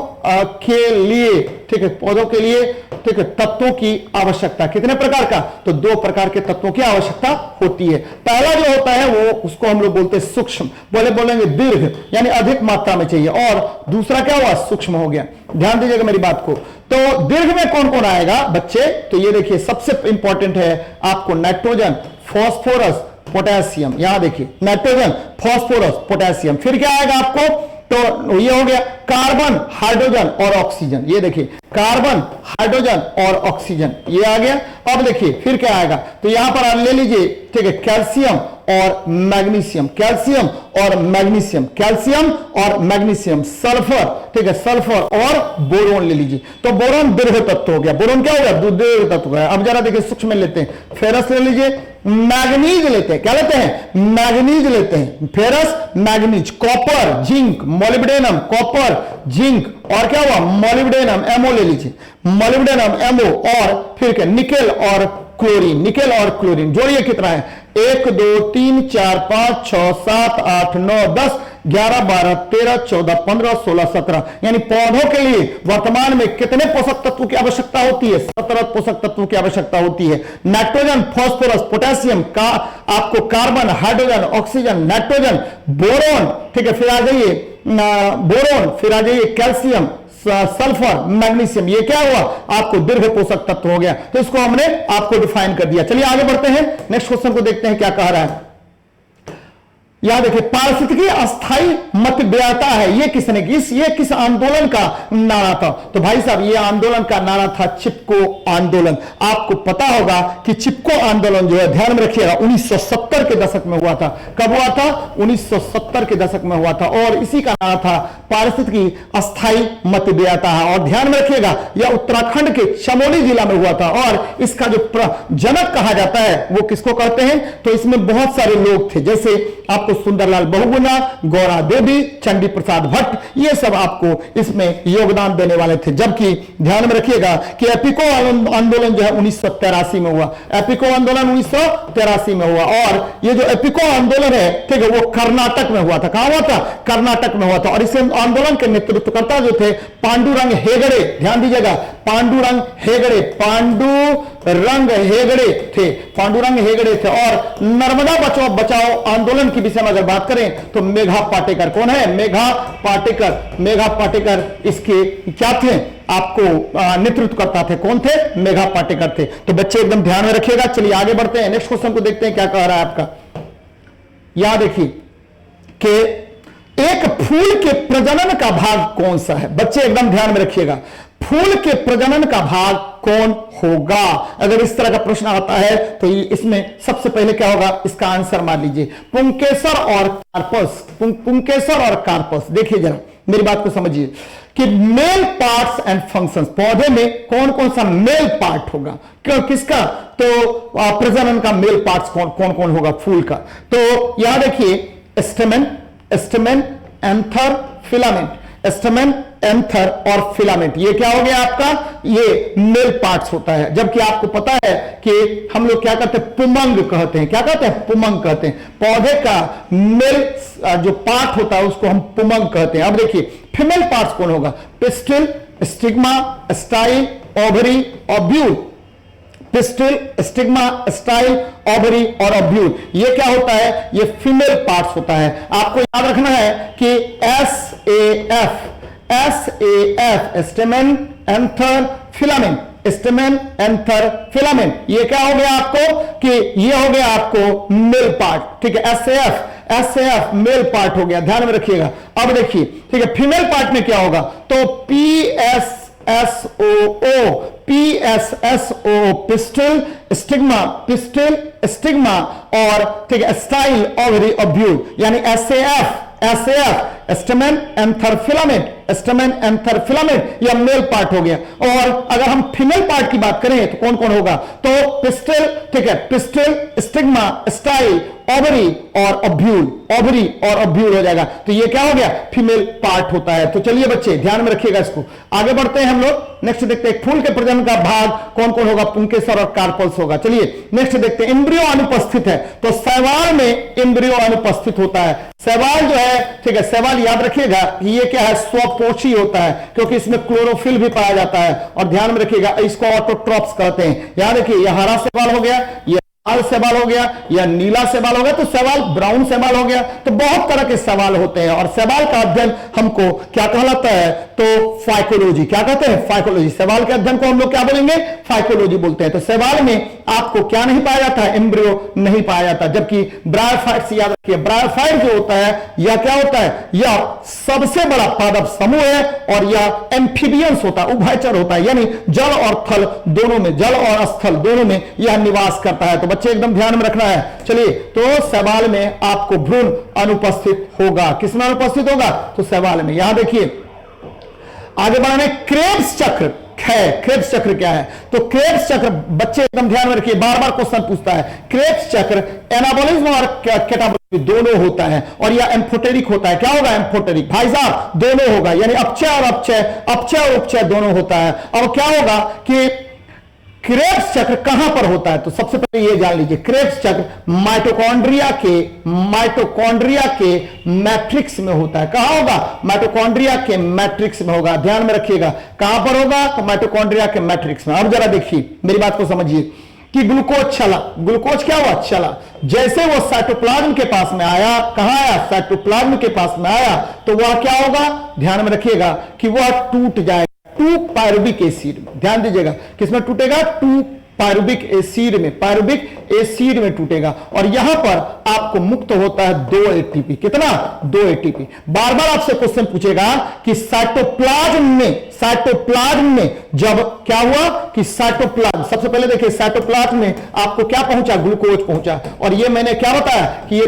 के लिए, ठीक है, पौधों के लिए, ठीक है, तत्वों की आवश्यकता कितने प्रकार का? तो दो प्रकार के तत्वों की आवश्यकता होती है। पहला जो होता है वो उसको हम लोग बोलते हैं सूक्ष्म, बोलेंगे दीर्घ, यानी अधिक मात्रा में चाहिए, और दूसरा क्या हुआ, सूक्ष्म हो गया। ध्यान दीजिएगा मेरी बात को। तो दीर्घ में कौन कौन आएगा बच्चे, तो ये देखिए सबसे इंपॉर्टेंट है आपको नाइट्रोजन, फास्फोरस, पोटेशियम। यहां देखिए नाइट्रोजन, फास्फोरस, पोटेशियम। फिर क्या आएगा आपको, तो ये हो गया कार्बन, हाइड्रोजन और ऑक्सीजन। ये देखिए कार्बन, हाइड्रोजन और ऑक्सीजन, ये आ गया। अब देखिए फिर क्या आएगा, तो यहां पर ले लीजिए, ठीक है, कैल्शियम और मैग्नीशियम, कैल्शियम और मैग्नीशियम, कैल्शियम और मैग्नीशियम, सल्फर, ठीक है, सल्फर और बोरोन ले लीजिए। तो बोरोन दीर्घ तत्व हो गया। बोरोन क्या हो गया, दीर्घ तत्व है। अब जरा देखिए सूक्ष्म में लेते हैं, फेरस ले लीजिए, मैग्नीज लेते हैं, क्या लेते हैं, मैग्नीज लेते हैं, ferrous, manganese, copper, zinc, molybdenum, copper, zinc और क्या हुआ, मोलिब्डेनम, एमओ ले लीजिए, मोलिब्डेनम, एमओ, और फिर क्या, निकेल और क्लोरीन, निकेल और क्लोरीन। जोड़िए कितना है, 1 2 3 4 5 6 7 8 9 10 11 12 13 14 15 16 17, यानी पौधों के लिए वर्तमान में कितने पोषक तत्वों की आवश्यकता होती है, 17 पोषक तत्वों की आवश्यकता होती है। नाइट्रोजन, फास्फोरस, पोटेशियम का, आपको carbon, hydrogen, oxygen, nitrogen, boron, ठीक है, फिर आ जाइए बोरोन, फिर आ जाइए कैल्शियम, सल्फर, मैग्नीशियम। ये क्या हुआ, आपको दीर्घ पोषक तत्व हो गया। तो इसको हमने आपको डिफाइन कर दिया। चलिए आगे बढ़ते हैं, नेक्स्ट क्वेश्चन को देखते हैं क्या कह रहा है। यहां देखिए पारिस्थितिकी अस्थायी मतभेदता है, ये किसने की, ये किस आंदोलन का नारा था, तो भाई साहब ये आंदोलन का नारा था चिपको आंदोलन। आपको पता होगा कि चिपको आंदोलन जो है, ध्यान में रखिएगा, 1970 के दशक में हुआ था। कब हुआ था, 1970 के दशक में हुआ था, और इसी का नारा था पारिस्थितिकी अस्थायी मतभेदता है। और ध्यान में रखिएगा यह उत्तराखंड के चमोली जिला में हुआ था, और इसका जो जनक कहा जाता है वो किसको कहते हैं, तो इसमें बहुत सारे लोग थे, जैसे आपको सुंदरलाल बहुगुणा, गौरा देवी, चंडी प्रसाद भट्ट, ये सब आपको इसमें योगदान देने वाले थे। जबकि ध्यान में रखिएगा कि एपिको आंदोलन जो है 1983 में हुआ, एपिको आंदोलन 1983 में हुआ, और ये जो एपिको आंदोलन है, ठीक है, वो कर्नाटक में हुआ था। कहां हुआ था, कर्नाटक में हुआ था। और इस आंदोलन के नेतृत्वकर्ता जो थे पांडुरंग हेगड़े, ध्यान दीजिएगा, पांडुरंग हेगड़े, पांडुरंग हेगड़े थे, पांडुरंग हेगड़े थे। और नर्मदा बचाओ आंदोलन की विषय में अगर बात करें तो मेघा पाटेकर, कौन है, मेघा पाटेकर, मेघा पाटेकर इसके क्या थे, आपको नेतृत्व करता थे, कौन थे, मेघा पाटेकर थे। तो बच्चे एकदम ध्यान में रखिएगा। चलिए आगे बढ़ते हैं, नेक्स्ट क्वेश्चन को देखते हैं क्या कह रहा है आपका। यहां देखिए कि एक फूल के प्रजनन का भाग कौन सा है, बच्चे एकदम ध्यान में रखिएगा, फूल के प्रजनन का भाग कौन होगा। अगर इस तरह का प्रश्न आता है तो इसमें सबसे पहले क्या होगा, इसका आंसर मान लीजिए पुंकेसर और कार्पस, पुंकेसर और कार्पस। देखिए जरा मेरी बात को समझिए कि मेल पार्ट्स एंड फंक्शंस, पौधे में कौन कौन सा मेल पार्ट होगा, क्यों, किसका, तो प्रजनन का मेल पार्ट्स कौन कौन होगा फूल का। तो यहां देखिए stamen, stamen, anther, filament, stamen, anther और फिलामेंट, ये क्या हो गया आपका, ये मेल पार्ट्स होता है। जबकि आपको पता है कि हम लोग क्या कहते हैं, पुमंग कहते हैं, क्या कहते हैं, पुमंग कहते हैं। पौधे का मेल जो पार्ट होता है उसको हम पुमंग कहते हैं। अब देखिए फीमेल पार्ट्स कौन होगा, pistil, stigma, style, ovary, ovule, pistil, stigma, style, ovary और ओव्यूल, ये क्या होता है, ये फीमेल पार्ट्स होता है। आपको याद रखना है कि SAF, stamen, anther, filament, stamen, anther, filament, ये क्या हो गया आपको, कि ये हो गया आपको मेल पार्ट, ठीक है, SAF मेल पार्ट हो गया, ध्यान में रखिएगा। अब देखिए, ठीक है, फीमेल पार्ट में क्या होगा, तो PSSO, pistil, stigma, pistil, stigma और ठीक है स्टाइल, ओवरी, ओव्यूल, यानी SAF stamen, anther, filament, stamen, anther, filament, यह मेल पार्ट हो गया। और अगर हम फीमेल पार्ट की बात करें तो कौन कौन होगा, तो पिस्टिल, ठीक है, पिस्टिल, स्टिग्मा, स्टाइल, ओवरी और ओव्यूल, ओवरी और ओव्यूल हो जाएगा। तो ये क्या हो गया, फीमेल पार्ट होता है। तो चलिए बच्चे ध्यान में रखिएगा इसको। आगे बढ़ते हैं हम लोग, नेक्स्ट देखते हैं फूल के प्रजनन का भाग कौन कौन होगा, पुंकेसर और कार्पल्स होगा। चलिए नेक्स्ट देखते हैं, एम्ब्रियो अनुपस्थित है, तो शैवाल में एम्ब्रियो अनुपस्थित होता है। शैवाल जो है, ठीक है, शैवाल सवाल याद रखिएगा कि ये क्या है, स्वपोषी होता है, क्योंकि इसमें क्लोरोफिल भी पाया जाता है। और ध्यान में रखिएगा इसको ऑटोट्रॉप्स कहते हैं। याद रखिए, यह हरा शैवाल हो गया, यह लाल शैवाल हो गया, या नीला शैवाल हो गया, तो शैवाल ब्राउन शैवाल हो गया। तो बहुत तरह के सवाल होते हैं और शैवाल का अध्ययन हमको क्या कहलाता है, तो फाइकोलॉजी। क्या कहते हैं, फाइकोलॉजी। शैवाल के अध्ययन को हम लोग क्या बोलेंगे, फाइकोलॉजी बोलते हैं। तो शैवाल में आपको क्या नहीं पाया जाता है, एम्ब्रियो नहीं पाया जाता। जबकि ब्रायोफाइट्स, याद रखिए ब्रायोफाइट जो होता है यह क्या होता है, यह सबसे बड़ा पादप समूह है और यह एम्फीबियंस होता है, उभयचर होता है, यानी जल और थल दोनों में, जल और स्थल दोनों में यह निवास करता है। तो बच्चे एकदम ध्यान में रखना है। चलिए, तो शैवाल में आपको भ्रूण अनुपस्थित होगा। किसमें अनुपस्थित होगा, तो शैवाल में। यहां देखिए आगे बढ़ने, क्रेब्स चक्र है। क्रेब्स चक्र क्या है, तो क्रेब्स चक्र बच्चे एकदम ध्यान में रखिए, बार बार क्वेश्चन पूछता है। क्रेब्स चक्र एनाबॉलिज्म और कैटाबॉलिज्म दोनों होता है और यह एम्फोटेरिक होता है। क्या होगा, एम्फोटेरिक। भाई साहब दोनों होगा, यानी अपचय और अपचय, अपचय और उपचय दोनों होता है। अब क्या होगा कि क्रेब्स चक्र कहां पर होता है, तो सबसे पहले यह जान लीजिए, क्रेब्स चक्र माइटोकॉन्ड्रिया के मैट्रिक्स में होता है। कहां होगा, माइटोकॉन्ड्रिया के मैट्रिक्स में होगा। ध्यान में रखिएगा कहां पर होगा, तो माइटोकॉन्ड्रिया के मैट्रिक्स में। अब जरा देखिए मेरी बात को समझिए कि ग्लूकोज चला, ग्लूकोज क्या हुआ, चला। जैसे वो साइटोप्लाज्म के पास में आया, कहां आया, साइटोप्लाज्म के पास में आया, तो वह क्या होगा, ध्यान में रखिएगा कि वह टूट जाएगा 2 पायरुविक एसिड में। ध्यान दीजिएगा किसमें टूटेगा, 2 पायरुविक एसिड में, पायरुविक एसिड में टूटेगा। और यहां पर आपको मुक्त होता है 2 एटीपी। कितना, 2 एटीपी। बार बार आपसे क्वेश्चन पूछेगा कि साइटोप्लाज्म में जब क्या हुआ कि साइटोप्लाज्म, सबसे पहले देखिए साइटोप्लाज्म में आपको क्या पहुंचा, ग्लूकोज पहुंचा। और ये मैंने क्या बताया कि ये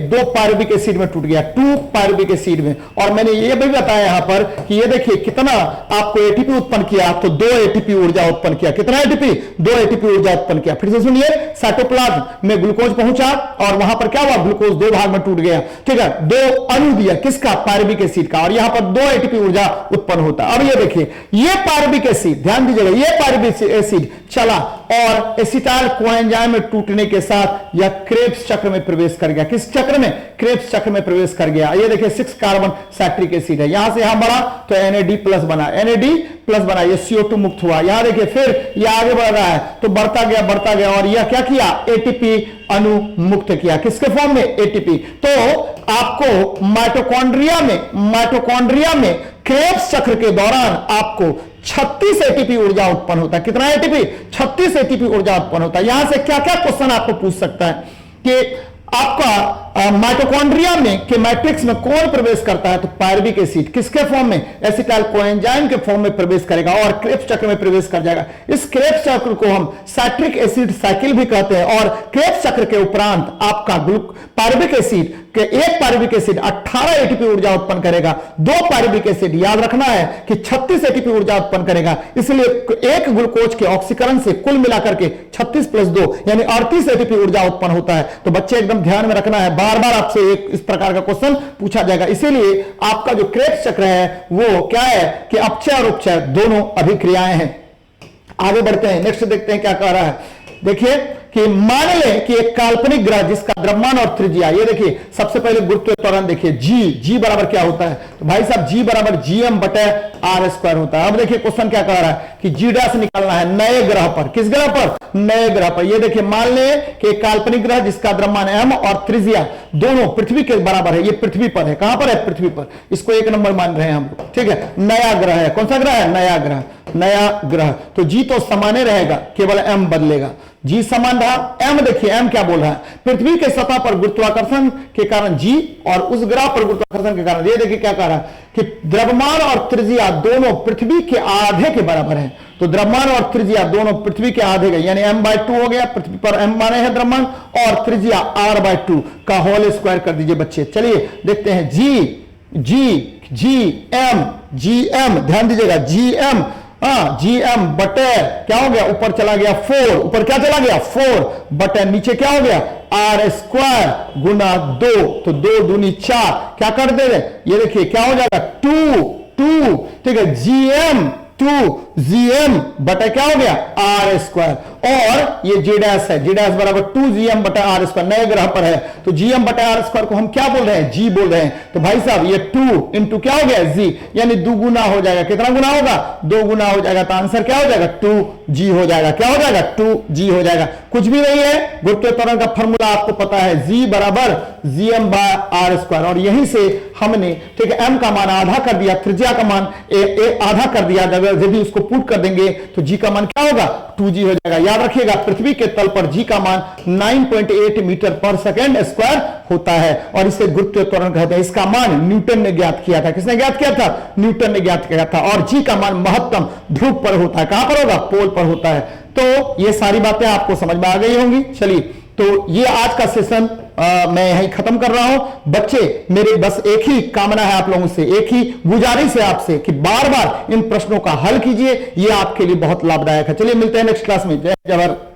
दो पायरुविक एसिड में टूट गया, 2 पायरुविक एसिड में। और मैंने ये भी बताया यहां पर कि ये देखिए कितना आपको एटीपी उत्पन्न किया, तो 2 एटीपी ऊर्जा उत्पन्न किया। कितना एटीपी, 2 एटीपी ऊर्जा उत्पन्न किया। फिर से सुनिए, साइटोप्लाज्म में ग्लूकोज पहुंचा और वहां पर क्या हुआ, ग्लूकोज 2 भाग में टूट गया। ठीक है, 2 अणु दिया किसका, पायरुविक एसिड का, और यहां पर 2 एटीपी ऊर्जा उत्पन्न होता है। अब ये देखिए, ये पायरुविक एसिड, ध्यान दीजिएगा, ये पायरुविक एसिड चला और एसिटाइल कोएंजाइम में टूटने के साथ यह क्रेब्स चक्र में प्रवेश कर गया। किस चक्र में, क्रेब्स चक्र में प्रवेश कर गया। ये देखिए 6 कार्बन सैट्रिक एसिड है, यहां से यहां बढ़ा तो NAD+ बना, NAD+ बना, ये CO2 मुक्त हुआ। यहां देखिए फिर ये आगे बढ़ रहा है तो बढ़ता गया और यह क्या किया, ATP अणु मुक्त किया। किसके फॉर्म में, ATP। तो आपको माइटोकॉन्ड्रिया में क्रेब्स चक्र के दौरान आपको 36 एटीपी ऊर्जा उत्पन्न होता है। कितना एटीपी, 36 एटीपी ऊर्जा उत्पन्न होता है। यहां से क्या क्या क्वेश्चन आपको पूछ सकता है कि आपका माइटोकॉन्ड्रिया में के मैट्रिक्स में कौन प्रवेश करता है, तो पायरुविक एसिड। किसके फॉर्म में, एसिटाइल कोएंजाइम के फॉर्म में प्रवेश करेगा और क्रेब्स चक्र में प्रवेश कर जाएगा। इस क्रेब्स चक्र को हम साइट्रिक एसिड साइकिल भी कहते हैं। और क्रेब्स चक्र के उपरांत आपका पायरुविक एसिड के, एक पायरुविक एसिड 18 एटीपी ऊर्जा उत्पन्न करेगा, 2 पायरुविक एसिड याद रखना है कि 36 एटीपी ऊर्जा उत्पन्न करेगा। इसलिए एक ग्लूकोज के ऑक्सीकरण से कुल मिलाकर के 36 + 2 यानी 38 एटीपी ऊर्जा उत्पन्न होता है। तो बच्चे एकदम ध्यान में रखना है, बार बार आपसे एक इस प्रकार का क्वेश्चन पूछा जाएगा। इसीलिए आपका जो क्रेब्स चक्र है वो क्या है कि अपचय और उपचय दोनों अभिक्रियाएं हैं। आगे बढ़ते हैं, नेक्स्ट देखते हैं क्या कह रहा है। देखिए कि मान लें कि एक काल्पनिक ग्रह जिसका द्रव्यमान और त्रिज्या, ये देखिए सबसे पहले गुरुत्व त्वरण देखिए, जी बराबर क्या होता है, तो भाई साहब जी बराबर gm/r² होता है। अब देखिए क्वेश्चन क्या कह रहा है कि g' निकालना है नए ग्रह पर। किस ग्रह पर, नए ग्रह पर। ये देखिए मान लें कि एक काल्पनिक ग्रह जिसका द्रव्यमान m और त्रिज्या दोनों पृथ्वी के बराबर है। ये पृथ्वी पर है, कहां पर है, पृथ्वी पर। इसको 1 नंबर मान रहे हैं हम, ठीक है। नया ग्रह है, कौन सा ग्रह है, नया ग्रह। तो जी तो समान रहेगा, केवल m बदलेगा। जी समान रहा, m देखिए m क्या बोल रहा है, पृथ्वी के सतह पर गुरुत्वाकर्षण के कारण g और उस ग्रह पर गुरुत्वाकर्षण के कारण, ये देखिए क्या कह रहा है कि द्रव्यमान और त्रिज्या दोनों पृथ्वी के आधे के बराबर है। तो द्रव्यमान और त्रिज्या दोनों पृथ्वी के आधे के, यानी m/2 हो गया, पृथ्वी पर m माने हैं द्रव्यमान और त्रिज्या r/2 का होल स्क्वायर कर दीजिए बच्चे। चलिए देखते हैं gm, ध्यान दीजिएगा gm, gm बटे क्या हो गया, ऊपर चला गया 4, ऊपर क्या चला गया 4 बटे नीचे क्या हो गया r² गुना 2, तो 2 दूनी 4, क्या कर दे रहे, ये देखिए क्या हो जाएगा 2, ठीक है, gm बटे क्या हो गया r²। और ये जे डैश है, जे डैश बराबर 2gm बटा आर स्क्वायर, नए ग्रह पर है तो gm बटा आर स्क्वायर को हम क्या बोल रहे हैं, g बोल रहे हैं। तो भाई साहब ये 2 इंटू क्या हो गया, g, यानी 2 गुना हो जाएगा। कितना गुना होगा, 2 गुना हो जाएगा। तो आंसर क्या हो जाएगा, 2g हो जाएगा। क्या हो जाएगा, 2g हो जाएगा। कुछ भी नहीं है, गुरुत्वीय त्वरण का फॉर्मूला आपको पता है, g बराबर gm बाय आर स्क्वायर, और यहीं से हमने ठीक है m का मान आधा कर दिया, त्रिज्या का मान आधा कर दिया। यदि उसको पुट कर देंगे तो g का मान क्या होगा, 2g हो जाएगा। याद रखिएगा पृथ्वी के तल पर g का मान 9.8 मीटर पर सेकेंड स्क्वायर होता है, और इसे गुरुत्वीय त्वरण कहते हैं। इसका मान न्यूटन ने ज्ञात किया था। किसने ज्ञात किया था, न्यूटन ने ज्ञात किया था। और g का मान महत्तम ध्रुव पर होता है। कहां पर होगा, पोल पर होता है। तो ये सारी बातें आपको समझ में आ गई होंगी। चलिए, तो ये आज का सेशन मैं यहीं खत्म कर रहा हूं। बच्चे, मेरे बस एक ही कामना है आप लोगों से, एक ही गुजारिश है आपसे कि बार बार इन प्रश्नों का हल कीजिए, ये आपके लिए बहुत लाभदायक है। चलिए मिलते हैं नेक्स्ट क्लास में। जय जवाहर।